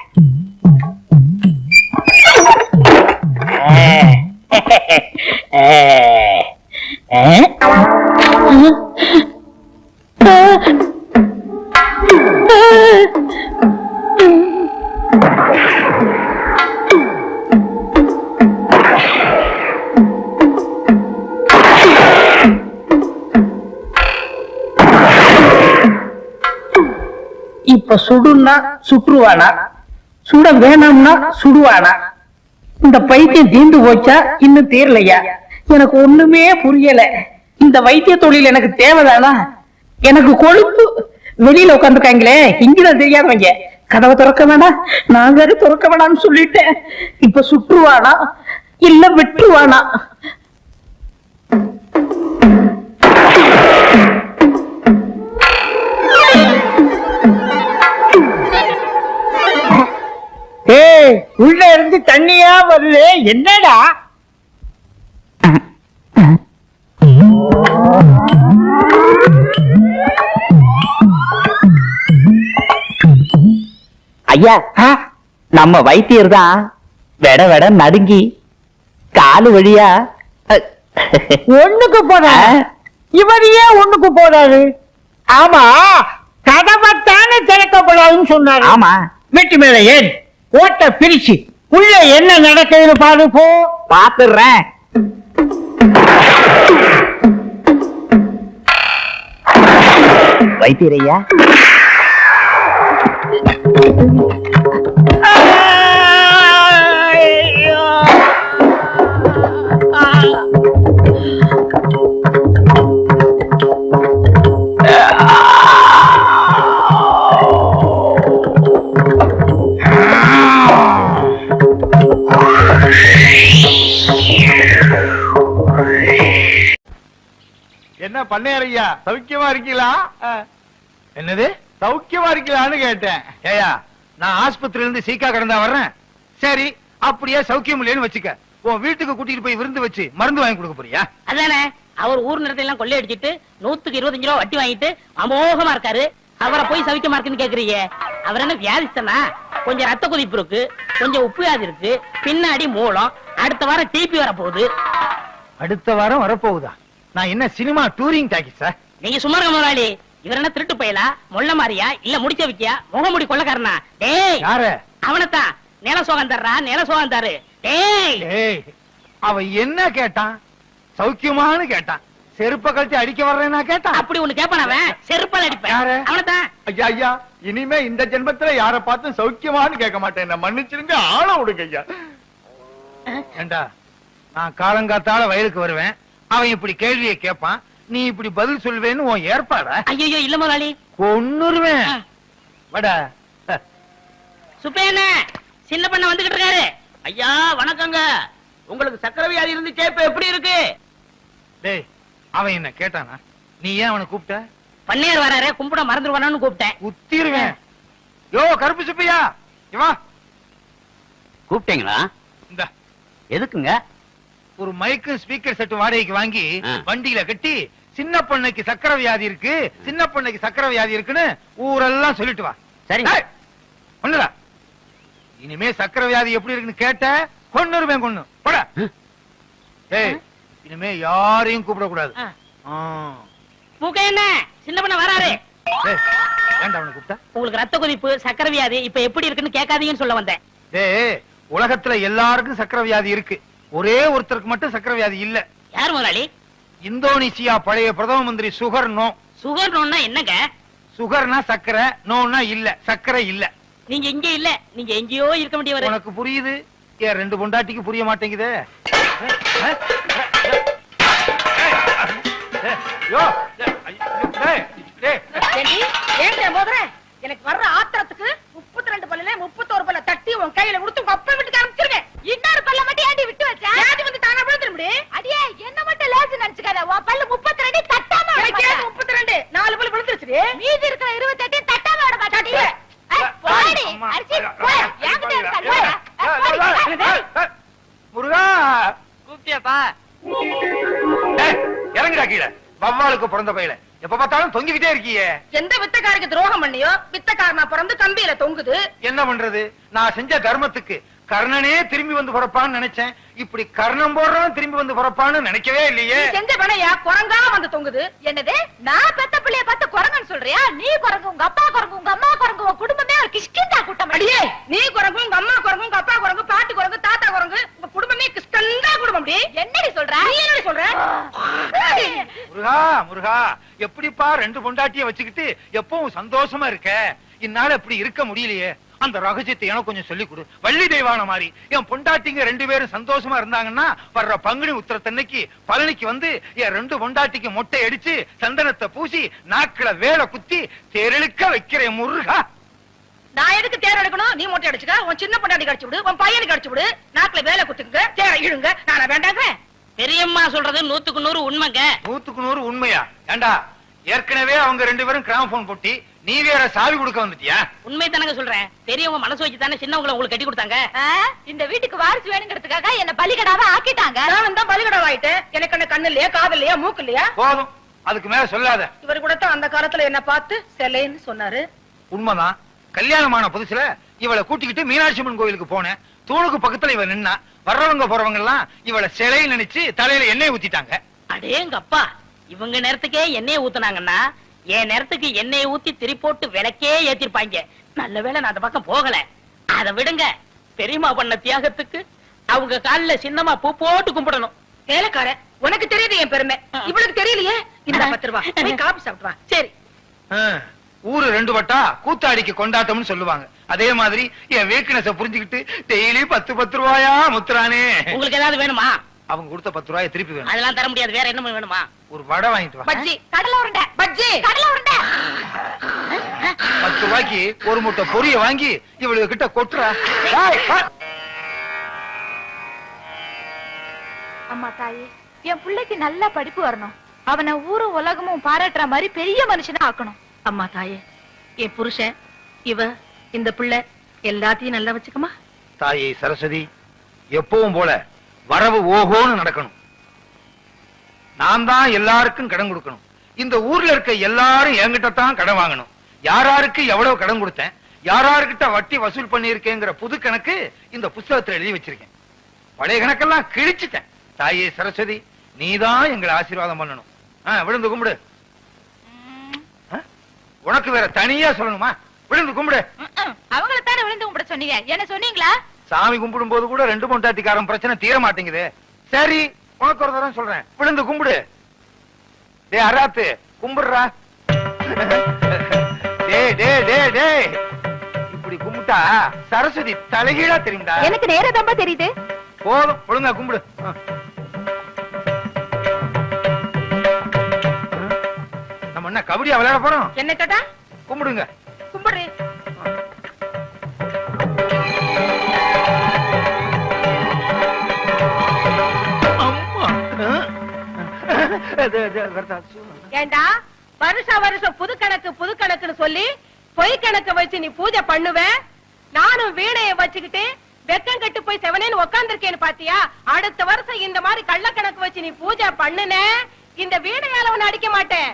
இப்ப சுடுன்னா சுற்றுவானா, சுட வேணாம்னா சுடுவானா? இந்த பைத்தியம் தீண்டு போச்சா இன்னும் தீரலையா? எனக்கு ஒண்ணுமே புரியல. இந்த வைத்திய தொழில் எனக்கு தேவைதானா? எனக்கு கொழுப்பு. வெளியில உட்காந்துருக்காங்களே இங்கதான் தெரியாதவங்க. கதவை திறக்க வேணாம், நான் வேற திறக்க வேணாம்னு சொல்லிட்டேன். இப்ப சுற்றுவானா இல்ல வெற்றுவானா? ஏய், உள்ள இருந்து தண்ணியா வருது, என்னடா? ஐயா நம்ம வைத்தியர் தான் வெட வெட நடுங்கி காலு வழியா ஒண்ணுக்கு போறாரு. இவர் ஏன் ஒண்ணுக்கு போறாரு? ஆமா, கதவைத்தானே திறக்கப்படாதுன்னு சொன்னாரு. ஆமா, வீட்டு மேல ஏன் ஓட்ட பிரிச்சு உள்ள என்ன நடக்குதுன்னு பாரு. போ பாத்துறேன். வைத்தியரையா, என்ன பண்ணையா சௌக்கியமா இருக்கீங்களா? என்னது சௌக்கியமா இருக்கீங்களான்னு கேட்டேன். ஏயா, நான் ஆஸ்பத்திரியில இருந்து சீக்கா கடந்தா வர்றேன். சரி, அப்படியே சௌக்கியம் இல்லைன்னு வச்சுக்க, உன் வீட்டுக்கு கூட்டிட்டு போய் விருந்து வச்சு மருந்து வாங்கி கொடுக்க போறியா? அதானே, அவர் ஊர் நிலத்தை எல்லாம் கொள்ளையடிச்சிட்டு 125 ரூபா வட்டி வாங்கிட்டு அமோகமா இருக்காரு. அவரை போய் சவிக்கமா இருக்குன்னு கேக்குறீங்க? அவர் என்ன வியாதிஸ்தனா? கொஞ்சம் ரத்த கொதிப்பு இருக்கு, கொஞ்சம் உப்பு வியாதி இருக்கு, பின்னாடி மூலம். அடுத்த வாரம் டிபி வர போகுது. அடுத்த வாரம் வரப்போகுதா? நான் என்ன சினிமா டூரிங் டாக்கிஸா? நீங்க சும்மா இருக்க முதலாளி. இவர் என்ன திருட்டு பயலா, மொள்ள மாறியா, இல்ல முடிச்ச வைக்கியா, முகமுடி கொள்ளக்காரனா? டேய், யாரு? அவனத்தான். நில சோகம் தர்றா, நில சோகம் தரு. டேய், ஏய், அவன் என்ன கேட்டான்? சௌக்கியமான்னு கேட்டான். செருப்ப கழிச்சு அடிக்க வர்றேன்னா கேட்டான். அப்படி ஒண்ணு கேப்பான் அவன், செருப்பால் அடிப்பேன். யாரு? அவனத்தான். ஐயா ஐயா, இனிமே இந்த ஜென்மத்துல யார பார்த்து சௌக்கியமான்னு கேட்க மாட்டேன். என்ன மன்னிச்சிருங்க, ஆள விடுங்க ஐயா. ஏண்டா நான் காலங்காத்தால வயலுக்கு வருவேன், அவன் இப்படி கேள்வியை கேட்பான், நீ இப்படி பதில் சொல்லுவேன்னு உன் ஏற்பாடா? ஐயோ இல்ல முதலாளி. கொன்னுருவேன். வாடா. சுப்பையண்ணே, சின்ன பண்ண வந்துகிட்டு இருக்காரு. ஐயா வணக்கங்க. உங்களுக்கு சக்கரை வியாதி இருந்துச்சே, இப்ப எப்படி இருக்கு? டேய், அவன் என்ன கேட்டானா? நீ ஏன் அவனை கூப்பிட்ட? பண்ணையார் வராரு, கும்பிட மறந்துடுவானு கூப்பிட்டேன். குத்திருவேன். யோ கருப்பு சுப்பையா, இவா கூப்பிட்டீங்களா? இந்த எதுக்குங்க? ஒரு மைக்கு ஸ்பீக்கர் செட் வாடகைக்கு வாங்கி ஆ. வண்டியில கட்டி சின்ன பொண்ணுக்கு சக்கரை வியாதி இருக்கு, சின்ன பொண்ணுக்கு சக்கரை வியாதி இருக்குன்னு ஊரெல்லாம் சொல்லிட்டு வா. சரிங்க. டேய், ஒண்ணுடா. இனிமே சக்கரை வியாதி எப்படி இருக்குன்னு கேட்ட கொன்னுருவேன், கொன்னு போடா. ஏய், இனிமே யாரையும் கூப்பிட கூடாது. மூக்கையண்ணே, சின்ன பண்ண வராரு. ஏன்டா அவனை கூப்பிட்டா? உங்களுக்கு ரத்த கொதிப்பு, சக்கரை வியாதி இப்ப எப்படி இருக்குன்னு கேட்காதீங்கன்னு சொல்ல வந்தேன். டேய், உலகத்துல எல்லாருக்கும் சக்கரை வியாதி இருக்கு, ஒரே ஒருத்தருக்கு மட்டும் சக்கரை வியாதி இல்ல. யார் முதலாளி? இந்தோனேசியா பழைய பிரதம மந்திரி சுகர் நோ. சுகர் நோன்னா என்னங்க? சுகர்னா சக்கரை, நோன்னா இல்ல, சக்கரை இல்ல. நீங்க இங்க இல்ல, நீங்க எங்கேயோ இருக்க வேண்டியவர். உனக்கு புரியுது, ஏன் ரெண்டு பொண்டாட்டிக்கு புரிய மாட்டேங்குதே? எனக்கு வர்ற ஆத்திரத்துக்கு 32 பல்லுல 31 பல்ல தட்டி உன் கையில கொடுத்து உங்க அப்பா வீட்டுக்கு அனுப்பிச்சிருவேன். இன்னொரு பல்ல மட்டும் ஏண்டி விட்டு வச்ச? ஏண்டி வந்து தானா விழுந்துற முடியும்? அடியே என்ன மட்டும் லேசு நினைச்சுக்காத. உன் பல்லு 32 தட்டாம எனக்கு 32 4 பல்லு விழுந்துருச்சு. மீதி இருக்கிற 28 தட்டாம விட மாட்டாடி. போடி அரிசி போ. என்கிட்ட இருக்க முருகா கூப்பிட்டியாப்பா? இறங்குடா கீழே. வவ்வாலுக்கு பிறந்த பையில எப்ப பார்த்தாலும் தொங்கிக்கிட்டே இருக்கியே. எந்த வித்தக்காரருக்கு துரோகம் பண்ணியோ வித்தக்காரனா பிறந்து கம்பியில தொங்குது. என்ன பண்றது? நான் செஞ்ச தர்மத்துக்கு கர்ணனே திரும்பி வந்து பிறப்பான்னு நினைச்சேன், இப்படி கர்ணம் போடுறவன் திரும்பி வந்து பிறப்பான்னு நினைக்கவே இல்லையே. செஞ்ச பணையா குரங்கா வந்து தொங்குது. என்னது, நான் பெத்த பிள்ளைய பார்த்து குரங்குன்னு சொல்றியா? நீ குரங்கு, உங்க அப்பா குரங்கு, உங்க அம்மா குரங்கு, உங்க குடும்பமே ஒரு கிஷ்கிந்தா கூட்டம். அடியே, நீ குரங்கு, உங்க அம்மா குரங்கு, உங்க அப்பா குரங்கு, பாட்டி குரங்கு, தாத்தா குரங்கு, உங்க குடும்பமே கிஷ்கந்தா குடும்பம். என்னடி சொல்ற? நீ என்னடி சொல்ற? முருகா முருகா, எப்படிப்பா ரெண்டு பொண்டாட்டிய வச்சுக்கிட்டு எப்பவும் சந்தோஷமா இருக்க? இந்நாள் இப்படி இருக்க முடியலையே. அந்த ரகசியத்தை எனக்கு கொஞ்சம் சொல்லிக் கொடு. வள்ளி தெய்வான மாதிரி என் பொண்டாட்டிங்க ரெண்டு பேரும் சந்தோஷமா இருந்தாங்கன்னா வர்ற பங்குனி உத்திரத்தன்னைக்கு பழனிக்கு வந்து என் ரெண்டு பொண்டாட்டிக்கு மொட்டை அடிச்சு சந்தனத்தை பூசி நாக்குல வேலை குத்தி தெருளுக்க வைக்கிறேன் முருகா. நான் எதுக்கு தேர் எடுக்கணும்? நீ மொட்டை அடிச்சுக்க, உன் சின்ன பொண்டாட்டி கடிச்சு விடு, உன் பையனுக்கு கடிச்சு விடு, நாக்குல வேலை குத்துங்க, தேர இழுங்க. நானா வேண்டாங்க? பெரியம்மா சொல்றது 100க்கு 100 உண்மைங்க. 100க்கு 100 உண்மையா? ஏண்டா, ஏற்கனவே அவங்க ரெண்டு பேரும் கிராமபோன் போட்டி, நீ வேற சாவி கொடுக்க வந்துட்டியா? உண்மை தானங்க சொல்றேன். பெரியவங்க மனசு வச்சு தானே சின்னவங்களை உங்களுக்கு கட்டி கொடுத்தாங்க. இந்த வீட்டுக்கு வாரிசு வேணுங்கிறதுக்காக என்ன பலிகடாவா ஆக்கிட்டாங்க. நான் தான் பலிகடாவா ஆயிட்டேன். எனக்கு என்ன கண்ணு இல்லையா, காது இல்லையா, மூக்கு இல்லையா? போதும், அதுக்கு மேல சொல்லாத. இவர் கூட தான் அந்த காலத்துல என்ன பார்த்து செல்லைன்னு சொன்னாரு. உண்மைதான். கல்யாணமான புதுசுல இவளை கூட்டிக்கிட்டு மீனாட்சி அம்மன் கோயிலுக்கு போனேன். தூணுக்கு பக்கத்துல இவ நின்னா, வர்றவங்க போறவங்க எல்லாம் இவளை சிலை நினைச்சு தலையில எண்ணெய் ஊத்திட்டாங்க. அடேங்கப்பா, இவங்க நேரத்துக்கே எண்ணெய் ஊத்துனாங்கன்னா என் நேரத்துக்கு எண்ணெய் ஊத்தி திரி போட்டு விளக்கே ஏத்திருப்பாங்க. நல்ல வேளை நான் அந்த பக்கம் போகல. அதை விடுங்க, பெரியம்மா பண்ண தியாகத்துக்கு அவங்க காலில சின்னமா பூ போட்டு கும்பிடணும். வேலைக்கார, உனக்கு தெரியுது என் பெருமை, இவளுக்கு தெரியலையே. இந்த 10 ரூபாய் போய் காபி சாப்பிட்டு வா. சரி. ஊரு ரெண்டு வட்டா கூத்தாடிக்கு கொண்டாட்டம்னு சொல்லுவாங்க. அதே மாதிரி என் வீக்னஸ புரிஞ்சுக்கிட்டு டெய்லி 10 ரூபாயா முத்துறானே. உங்களுக்கு ஏதாவது வேணுமா? அவங்க கொடுத்த 10 ரூபாயை திருப்பி வேணும். அதெல்லாம் தர முடியாது. வேற என்ன வேணுமா? ஒரு வடை வாங்கிட்டு வா. பஜ்ஜி, கடலை உருண்டை, பஜ்ஜி, கடலை உருண்டை. 10 ரூபாய்க்கு ஒரு முட்டை பொரிய வாங்கி இவளுக்கு கிட்ட கொட்டுறா. அம்மா தாயே, என் பிள்ளைக்கு நல்ல படிப்பு வரணும், அவனை ஊரும் உலகமும் பாராட்டுற மாதிரி பெரிய மனுஷனா ஆக்கணும். அம்மா தாயே, என் புருஷன், இவ, இந்த பிள்ளை எல்லாத்தையும் நல்லா வச்சுக்கமா. தாயே சரஸ்வதி, எப்பவும் போல வரவு ஓஹோன்னு நடக்கணும். நான் தான் எல்லாருக்கும் கடன் கொடுக்கணும். இந்த ஊர்ல இருக்க எல்லாரும் என்கிட்ட தான் கடன் வாங்கணும். யாராருக்கு எவ்வளவு கடன் கொடுத்தேன், யாராருக்கிட்ட வட்டி வசூல் பண்ணிருக்கேங்கிற புது கணக்கு இந்த புஸ்தகத்துல எழுதி வச்சிருக்கேன். பழைய கணக்கெல்லாம் கிழிச்சிட்டேன். தாயே சரஸ்வதி, நீதான் எங்களை ஆசீர்வாதம் பண்ணணும். விழுந்து கும்பிடு. உனக்கு வேற தனியா சொல்லணுமா? விழுந்து கும்பிடு. அவங்கள தானே விழுந்து கும்பிட சொன்னீங்க, என்ன சொன்னீங்களா? சாமி கும்பிடும் போது கூட ரெண்டு பொண்டாட்டிக்காரன் பிரச்சனை தீர மாட்டேங்குது. சரி, உனக்கு ஒரு தரம் சொல்றேன், விழுந்து கும்பிடு. டே அராத்து, கும்பிடுறா. இப்படி கும்பிட்டா சரஸ்வதி தலைகீழா தெரியும்டா. எனக்கு நேரா தெரியுது. போதும் ஒழுங்கா கும்பிடு. நம்ம என்ன கபடியா விளையாட போறோம்? என்ன கேட்டா கும்பிடுங்க. கும்பிடு. ஏண்டா வருஷம் புது கணக்குன்னு சொல்லி பொய் கணக்கு வச்சு நீ பூஜை பண்ணுவ, நானும் வீணைய வச்சுக்கிட்டு வெக்கம் கட்டு போய் செவனேன்னு உட்கார்ந்திருக்கேன்னு பாத்தியா? அடுத்த வருஷம் இந்த மாதிரி கள்ள கணக்கு வச்சு நீ பூஜை பண்ணுன, இந்த வீணையால உன்னை அடிக்க மாட்டேன்.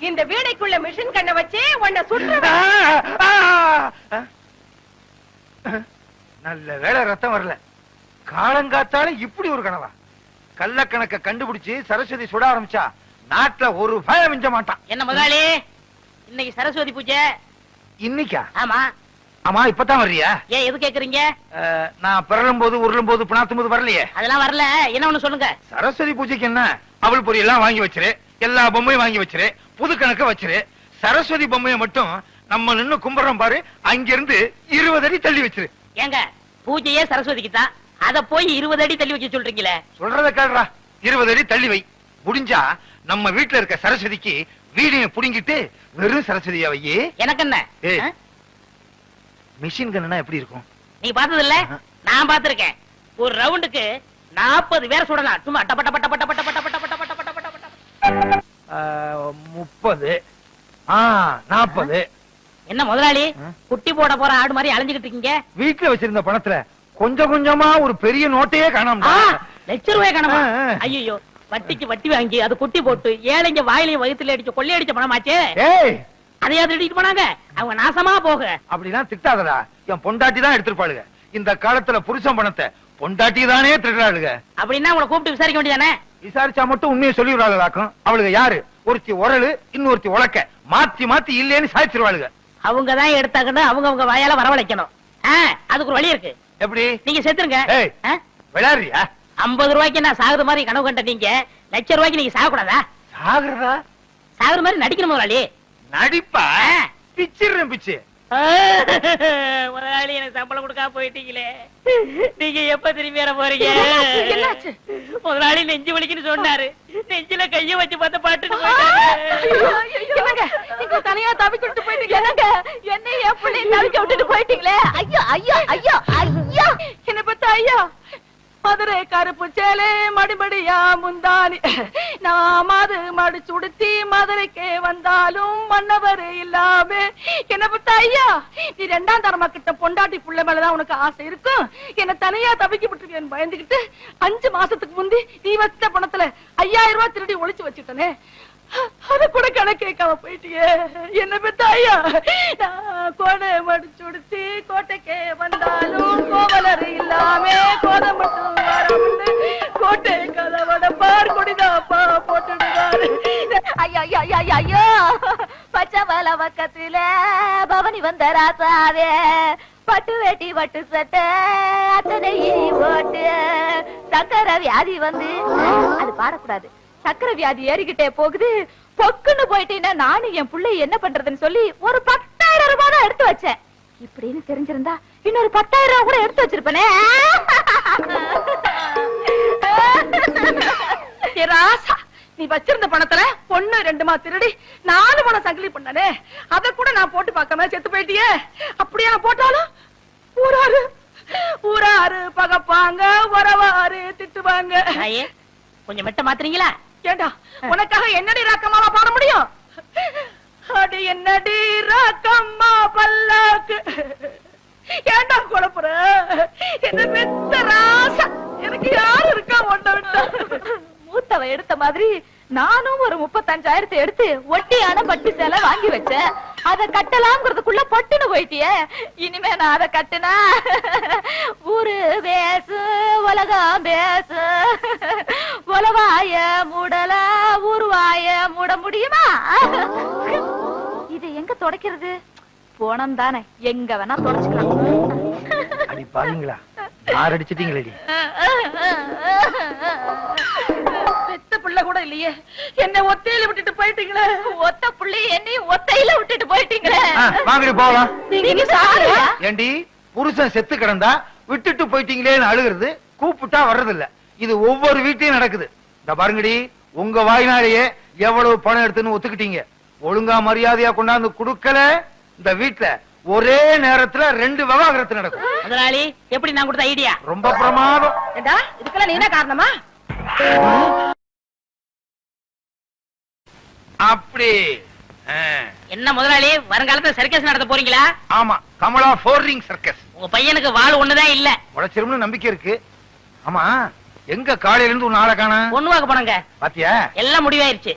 இந்த வீணைக்குள்ள மிஷின் கண்ணை வச்சு உன்னை சுற்றுவேன். நல்ல வேளை ரத்தம் வரல. காலங்காத்தால இப்படி ஒரு கனவா? கள்ளக்கணக்க கண்டுபிடிச்சு சரஸ்வதி சுட ஆரம்பிச்சா நாட்டுல ஒரு பயம் மிஞ்ச மாட்டான். என்ன முதலாளி, இன்னைக்கு சரஸ்வதி பூஜை? இன்னைக்கா? ஆமா. ஆமா, இப்பதான் வர்றியா? ஏன் எது கேக்குறீங்க? நான் பிறலும் போது உருளும் போது பிணாத்தும் போது வரலையே. அதெல்லாம் வரல. என்ன ஒண்ணு சொல்லுங்க. சரஸ்வதி பூஜைக்கு என்ன, அவள் பொரி எல்லாம் வாங்கி வச்சிரு, எல்லா பொம்மையும் வாங்கி வச்சிரு, புது கணக்க வச்சிரு. சரஸ்வதி பொம்மையை மட்டும் நம்ம நின்னு கும்பிடுறோம் பாரு, அங்கிருந்து 20 அடி தள்ளி வச்சிரு. ஏங்க, பூஜையே சரஸ்வதிக்கு தான், அத போய் 20 அடி தள்ளி வச்சு சொல்றீங்களே. சொல்றத கேளுடா. 20 அடி தள்ளி வை. முடிஞ்சா நம்ம வீட்டுல இருக்க சரஸ்வதிக்கு வீடியோ புடிங்கிட்டு வெறும் சரஸ்வதியா வையே. எனக்கு என்ன? மிஷின் கண்ணா எப்படி இருக்கும்? நீ பார்த்தது இல்ல? நான் பார்த்திருக்கேன். ஒரு ரவுண்டுக்கு 40 பேர் சுடலாம். சும்மா டப்ப டப்ப டப்ப டப்ப டப்ப டப்ப டப்ப டப்ப டப்ப டப்ப டப்ப. 30 40. என்ன முதலாளி, குட்டி போட போற ஆடு மாதிரி அலைஞ்சுகிட்டு இருக்கீங்க? வீட்டுல வச்சிருந்த பணத்துல கொஞ்சம் கொஞ்சமா ஒரு பெரிய நோட்டையே காணாம. ₹1,00,000 காணாம? ஐயோ, வட்டிக்கு வட்டி வாங்கி அது குட்டி போட்டு ஏழைங்க வாயிலையும் வயிற்றுல அடிச்சு கொள்ளையடிச்ச பணமாச்சே. அதையா திருடிட்டு போனாங்க? அவங்க நாசமா போக. அப்படிலாம் திட்டாதடா. என் பொண்டாட்டி தான் எடுத்துருப்பாளுங்க. இந்த காலத்துல புருஷன் பணத்தை பொண்டாட்டி தானே திருடாளுங்க. அப்படின்னா உங்களை கூப்பிட்டு விசாரிக்க வேண்டியதானே? விசாரிச்சா மட்டும் உண்மையை சொல்லிடுறாளுக்கும். அவளுக்கு யாரு? ஒருத்தி உரலு, இன்னொருத்தி உலக்க. மாத்தி மாத்தி இல்லேன்னு சாய்ச்சிருவாளுங்க. அவங்கதான் எடுத்தாங்கன்னு அவங்க வாயால வரவழைக்கணும். அதுக்கு ஒரு வழி இருக்கு. எப்படி? நீங்க செத்துருங்க. விளையாடுறியா? 50 ரூபாய்க்கு நான் சாகுற மாதிரி கனவு கண்ட நீங்க ₹1,00,000 நீங்க சாகக்கூடாதா? சாகுறதா? சாகுற மாதிரி நடிக்கணும் முதலாளி. நடிப்பா? பிச்சிடுறேன் பிச்சு. முதலாளி, எனக்கு சம்பளம் கொடுக்காம போயிட்டீங்களே, நீங்க எப்ப திரும்பி வர போறீங்க? முதலாளி நெஞ்சு வலிக்குன்னு சொன்னாரு, நெஞ்சில கைய வச்சு பார்த்த பாட்டுன்னு தனியா தவிக்கிட்டு போயிட்டீங்க. என்ன என் பிள்ளைய தவிக்க விட்டுட்டு போயிட்டீங்களே. ஐயோ ஐயோ ஐயோ ஐயோ, என்ன பத்த ஐயோ. மதுரை கருப்பு சேலை மடிமடியா முந்தானி, நான் மது மடிச்சு உடுத்தி மதுரைக்கே வந்தாலும் மன்னவர் இல்லாம. என்ன பத்த ஐயா, நீ 2ஆம் தரமா கிட்ட பொண்டாட்டி புள்ள மேலதான் உனக்கு ஆசை இருக்கும். என்ன தனியா தவிக்க விட்டுருக்கேன் பயந்துகிட்டு 5 மாசத்துக்கு முந்தி நீ வச்ச பணத்துல 5000 ரூபாய் திருடி ஒளிச்சு வச்சுட்டனே, அது கூட கணக்கு கேட்காம போயிட்டியே. என்ன பெத்த ஐயா, நான் கோடை மடிச்சு உடுத்தி கோட்டைக்கே வந்தாலும் கோவலர் இல்லாம கோதை மட்டும் வராம கோட்டை கதவட பார் கொடிதாப்பா போட்டுடுவாரு. ஐயோ ஐயோ ஐயோ ஐயோ, பச்சை வல பக்கத்துல பவனி வந்த ராசாவே, பட்டு வேட்டி பட்டு சட்டை அத்தனை போட்டு சக்கரை வியாதி வந்து, அது பாடக்கூடாது, சக்கரை வியாதி ஏறிக்கிட்டே போகுது, பொக்குன்னு போயிட்டீங்கன்னா நானும் என் பிள்ளை என்ன பண்றதுன்னு சொல்லி ஒரு 10,000 ரூபாய் தான் எடுத்து வச்சேன். இப்படின்னு தெரிஞ்சிருந்தா இன்னொரு 10,000 ரூபாய் கூட எடுத்து வச்சிருப்பனே. ராசா, நீ வச்சிருந்த பணத்துல 1 2 திருடி 4 பணம் சங்கிலி பண்ணனே, அத கூட நான் போட்டு பார்க்காம செத்து போயிட்டியே. அப்படியே நான் போட்டாலும் ஊராரு பகப்பாங்க, உறவாரு திட்டுவாங்க. கொஞ்சம் மெட்ட மாத்துறீங்களா? ஏண்டா, உனக்காக என்னடி ராக்கம்மாவா பாட முடியும்? அடி என்னடி ராக்கம்மா பல்லாக்கு. ஏண்டா குழப்புற? என்ன பெத்த ராசா, எனக்கு யாரு இருக்கா ஒண்ண விட்டா? மூத்தவ எடுத்த மாதிரி நானும் ஒரு 35,000 எடுத்து ஒட்டியான பட்டு சேலை வாங்கி வச்சேன். அத கட்டலாம்ங்கிறதுக்குள்ள பட்டுன்னு போயிட்டியே. இனிமே நான் அத கட்டுனா ஊரு பேசு உலகம் பேசு, உலவாய மூடல ஊருவாய மூட முடியுமா? இது எங்க தொடக்கிறது? போனம் தானே, எங்க வேணா தொடச்சுக்கலாம். அடி பாருங்களா, யார் அடிச்சிட்டீங்களேடி? பெத்த பிள்ளை கூட இல்லையே, என்ன ஒத்தையில விட்டுட்டு போயிட்டீங்களே. ஒத்த பிள்ளை என்னையும் ஒத்தையில விட்டுட்டு போயிட்டீங்களே. வாங்கடி போலாம். நீங்க சாரு ஏண்டி, புருஷன் செத்து கிடந்தா விட்டுட்டு போயிட்டீங்களேன்னு அழுகிறது கூப்பிட்டா வர்றதில்ல. இது ஒவ்வொரு வீட்லயும் நடக்குது. இந்த பாருங்கடி, உங்க வாயினாலேயே எவ்வளவு பணம் எடுத்துன்னு ஒத்துக்கிட்டீங்க. ஒழுங்கா மரியாதையா கொண்டாந்து குடுக்கல, இந்த வீட்டுல ஒரே நேரத்துல 2 விவாகரத்து நடக்கும். முதலாளி எப்படி நான் கொடுத்த ஐடியா? ரொம்ப பிரமாதம். ஏண்டா இதுக்கெல்லாம் நீ என்ன காரணமா? அப்படி என்ன முதலாளி, வருங்காலத்துல சர்க்கஸ் நடத்த போறீங்களா? ஆமா, கமலா 4 ரிங் சர்க்கஸ். உங்க பையனுக்கு வாள் ஒண்ணுதான் இல்ல. உழைச்சிரும்னு நம்பிக்கை இருக்கு. ஆமா, எங்க காலையில இருந்து ஒரு நாளை காணா? பொண்ணுவாக்க போனங்க. பாத்தியா? எல்லாம் முடிவாயிருச்சு.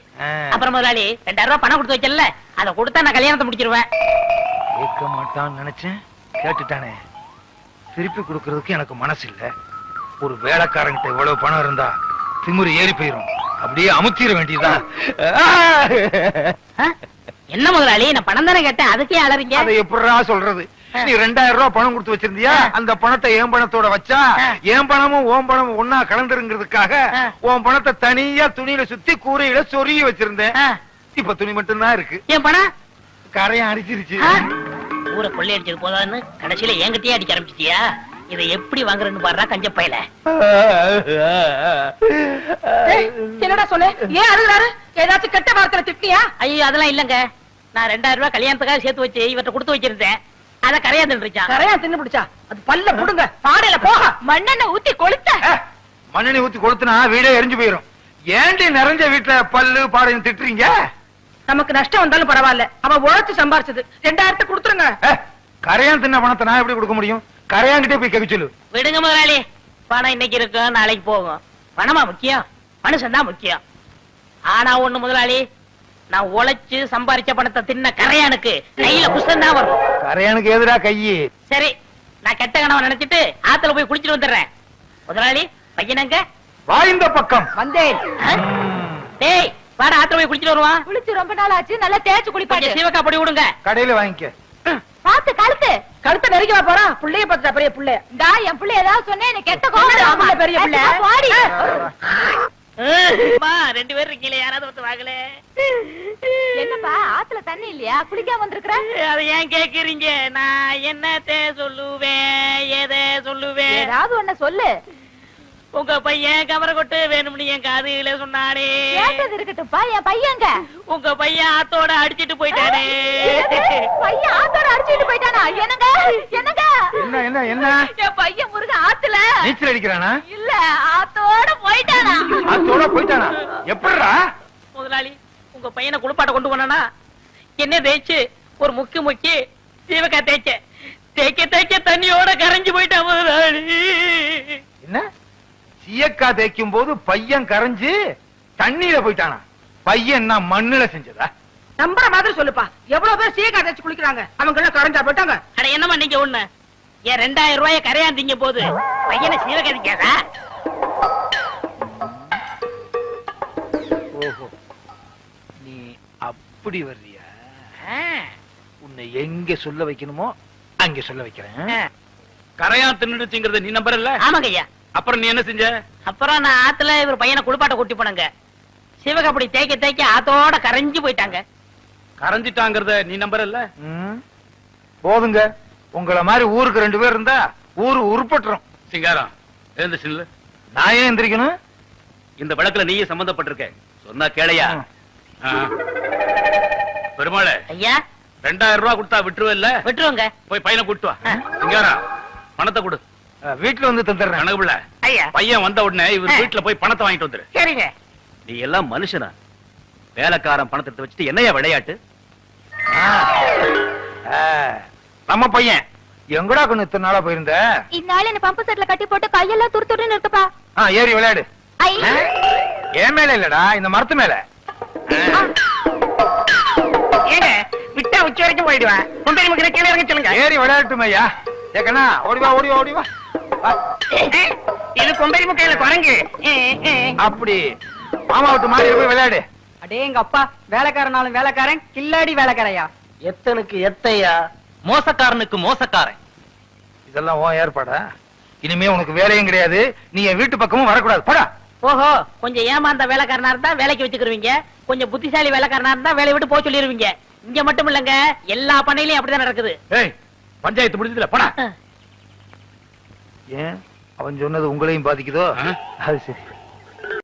அப்புறம் முதலாளி 2000 ரூபாய் பணம் கொடுத்து வச்சல, அதை கொடுத்தா நான் கல்யாணத்தை முடிச்சிருவேன். கேட்க மாட்டான்னு நினைச்சேன், கேட்டுட்டானே. திருப்பி கொடுக்கறதுக்கு எனக்கு மனசு இல்ல. ஒரு வேலைக்காரங்கிட்ட இவ்வளவு பணம் இருந்தா திமிரு ஏறி போயிரும். அப்படியே அமுத்திர வேண்டியதுதான். என்ன முதலாளி, நான் பணம் தானே கேட்டேன், அதுக்கே அலறீங்க? அதை எப்படிடா சொல்றது? நீ 2000 ரூபாய் பணம் கொடுத்து வச்சிருந்தியா? அந்த பணத்தை என் பணத்தோட வச்சா என் பணமும் ஓம் பணமும் ஒன்னா கலந்துருங்கிறதுக்காக உன் பணத்தை தனியா துணியில சுத்தி கூரையில சொருகி வச்சிருந்தேன். இப்ப துணி மட்டும் தான் இருக்கு. என் பணம் கரையும் அடிச்சிருச்சு. ஊரை கொள்ளை அடிச்சது போதான்னு கடைசியில என்கிட்டயே அடிக்க ஆரம்பிச்சிட்டியா? இதை எப்படி வாங்குறேன்னு பாடுறா கஞ்ச பையல. என்னடா சொல்லு, ஏன் அழுகுறாரு? ஏதாச்சும் கெட்ட வார்த்தை திட்டியா? ஐயோ அதெல்லாம் இல்லங்க, நான் 2000 ரூபாய் கல்யாணத்துக்காக சேர்த்து வச்சு இவற்றை கொடுத்து வச்சிருந்தேன். அத கரையா தின்றுச்சான். கரையா தின்னு பிடிச்சா? அது பல்ல புடுங்க, பாடையில போக மண்ணெண்ணெய் ஊத்தி கொளுத்த. மண்ணெண்ணெய் ஊத்தி கொளுத்துனா வீடே எரிஞ்சு போயிரும். ஏண்டி நிறைஞ்ச வீட்டுல பல்லு பாடையும் திட்டுறீங்க? நமக்கு நஷ்டம் வந்தாலும் பரவாயில்ல, அவன் உழைச்சு சம்பாரிச்சது. 2000 கொடுத்துருங்க. கரையான் தின்ன பணத்தை நான் எப்படி கொடுக்க முடியும்? கரையாங்கிட்டே போய் கேட்க சொல்லு. விடுங்க முதலாளி, பணம் இன்னைக்கு இருக்கும் நாளைக்கு போகும். பணமா முக்கியம், மனுஷன் தான் முக்கியம். ஆனா ஒண்ணு முதலாளி, நான் உழைச்சு சம்பாரிச்ச பணத்தை தின்ன கரையானுக்கு கையில புஷ்டம் தான் வரும். கரையானுக்கு எதிரா கையி? சரி, நான் கெட்ட கனவை நினைச்சிட்டு ஆத்துல போய் குளிச்சிட்டு வந்துடுறேன். முதலாளி பையனங்க வாய்ந்த பக்கம் வந்தேன். டேய் வாடா, ஆத்துல போய் குளிச்சிட்டு வருவான். குளிச்சு ரொம்ப நாள் ஆச்சு, நல்லா தேய்ச்சு குளிப்பாட்டு. சிவக்கா பொடி விடுங்க. கடையில வாங்கிக்க. பாத்து கழுத்து கழுத்தை நெருங்கி வா போறான். புள்ளைய பார்த்துட்டா பெரிய புள்ள. டா என் புள்ள ஏதாவது சொன்னே எனக்கு கெட்ட கோவம். பெரிய புள்ள வாடி. 2 பேர் இருக்கீங்களே, யாராவது வந்து வாங்கல. என்னப்பா ஆத்துல தண்ணி இல்லையா? குளிக்காம வந்திருக்கிற? அதை ஏன் கேக்குறீங்க? நான் என்னத்தை சொல்லுவேன், எதை சொல்லுவேன்? ஏதாவது ஒண்ணு சொல்லு. உங்க பையன் கவர கொட்டு வேணும்னு என் காதுல சொன்னானே. கேட்டது இருக்கட்டும்ப்பா, என் பையங்க. உங்க பையன் ஆத்தோட அடிச்சிட்டு போயிட்டானே. பையன் ஆத்தோட அடிச்சிட்டு போயிட்டானா? என்னங்க என்னங்க? என்ன என்ன என்ன? என் பையன் முருக ஆத்துல நீச்சல் அடிக்கிறானா? இல்ல, ஆத்தோட போயிட்டானா. ஆத்தோட போயிட்டானா? எப்படிடா? முதலாளி, உங்க பையனை குளிப்பாட்ட கொண்டு போனா என்ன தேய்ச்சு ஒரு முக்கி சீவக்கா தேய்க்க தண்ணியோட கரைஞ்சு போயிட்டான் முதலாளி. என்ன? சீயக்கா தேய்க்கும் போது பையன் கரைஞ்சு தண்ணியில போயிட்டானா? பையன் என்ன மண்ணுல செஞ்சதா? நம்புற மாதிரி சொல்லுப்பா. எவ்வளவு பேர் சீக்கா தேய்ச்சு குளிக்கிறாங்க, அவங்க எல்லாம் கரைஞ்சா போயிட்டாங்க. அட என்னமா நீங்க ஒண்ணு, ஏன் 2000 ரூபாய கரையாந்தீங்க போது பையனை சீவக்கா தேய்க்காதா? ஓஹோ, நீ அப்படி வர்றியா? உன்னை எங்க சொல்ல வைக்கணுமோ அங்க சொல்ல வைக்கிறேன். கரையா தின்னுடுச்சுங்கிறத நீ நம்பறல? ஆமாங்க ஐயா. அப்புறம் நீ என்ன செஞ்ச? அப்புறம் நான் ஆத்துல இவர் பையனை குளிப்பாட்ட கூட்டி போனங்க. சிவகா அப்படி தேய்க்க ஆத்தோட கரைஞ்சு போயிட்டாங்க. கரைஞ்சிட்டாங்கிறத நீ நம்பறல? போதுங்க, உங்கள மாதிரி ஊருக்கு 2 பேர் இருந்தா ஊரு உருப்பட்டுரும். சிங்காரம் எழுந்து சில்லு. நான் ஏன் எந்திரிக்கணும்? இந்த வழக்குல நீயே சம்பந்தப்பட்டிருக்க, சொன்னா கேளையா? பெருமாளே ஐயா, 2000 ரூபாய் கொடுத்தா விட்டுருவல்ல? விட்டுருவோங்க. போய் பையனை கூட்டு வா. சிங்காரம் பணத்தை கொடு. வீட்டுல வந்து தந்துடுறேன். கணக்குல ஐயா பையன் வந்த உடனே இவர் வீட்டுல போய் பணத்தை வாங்கிட்டு வந்துரு. சரிங்க. நீ எல்லாம் மனுஷனா? வேலைக்காரன் பணத்தை எடுத்து வச்சுட்டு என்னையா விளையாட்டு? நம்ம பையன் எங்கடா கொண்டு இத்தனை நாளா போயிருந்த? இந்நாள் என்ன பம்பு செட்ல கட்டி போட்டு கையெல்லாம் துருத்துருன்னு இருக்குப்பா. ஏறி விளையாடு. என் மேல இல்லடா, இந்த மரத்து மேல. ஏங்க விட்டா உச்சி வரைக்கும் போயிடுவேன். கொண்டை முக்கிற கீழே இறங்க சொல்லுங்க. ஏறி விளையாட்டுமே ஐயா. ஏக்கண்ணா ஓடிவா ஓடிவா ஓடிவா. இது கொண்டை முக்கையில குரங்கு. அப்படி மாமா விட்டு மாறி போய் விளையாடு. அடே எங்க அப்பா, வேலைக்காரனாலும் வேலைக்காரன், கில்லாடி வேலைக்காரையா. எத்தனுக்கு எத்தையா, மோசக்காரனுக்கு மோசக்காரன். இதெல்லாம் உன் ஏற்பாடா? இனிமே உனக்கு வேலையும் கிடையாது, நீ என் வீட்டு பக்கமும் வரக்கூடாது. போடா. ஓஹோ, கொஞ்சம் ஏமாந்த வேலைக்காரனா இருந்தா வேலைக்கு வச்சுக்கிருவீங்க, கொஞ்சம் புத்திசாலி வேலைக்காரனா இருந்தா வேலையை விட்டு போக சொல்லிருவீங்க. இங்க மட்டும் இல்லங்க, எல்லா பண்ணையிலயும் அப்படிதான் நடக்குது. ஏய், பஞ்சாயத்து முடிஞ்சதுல போடா. ஏன் அவன் சொன்னது உங்களையும் பாதிக்குதோ அது சரி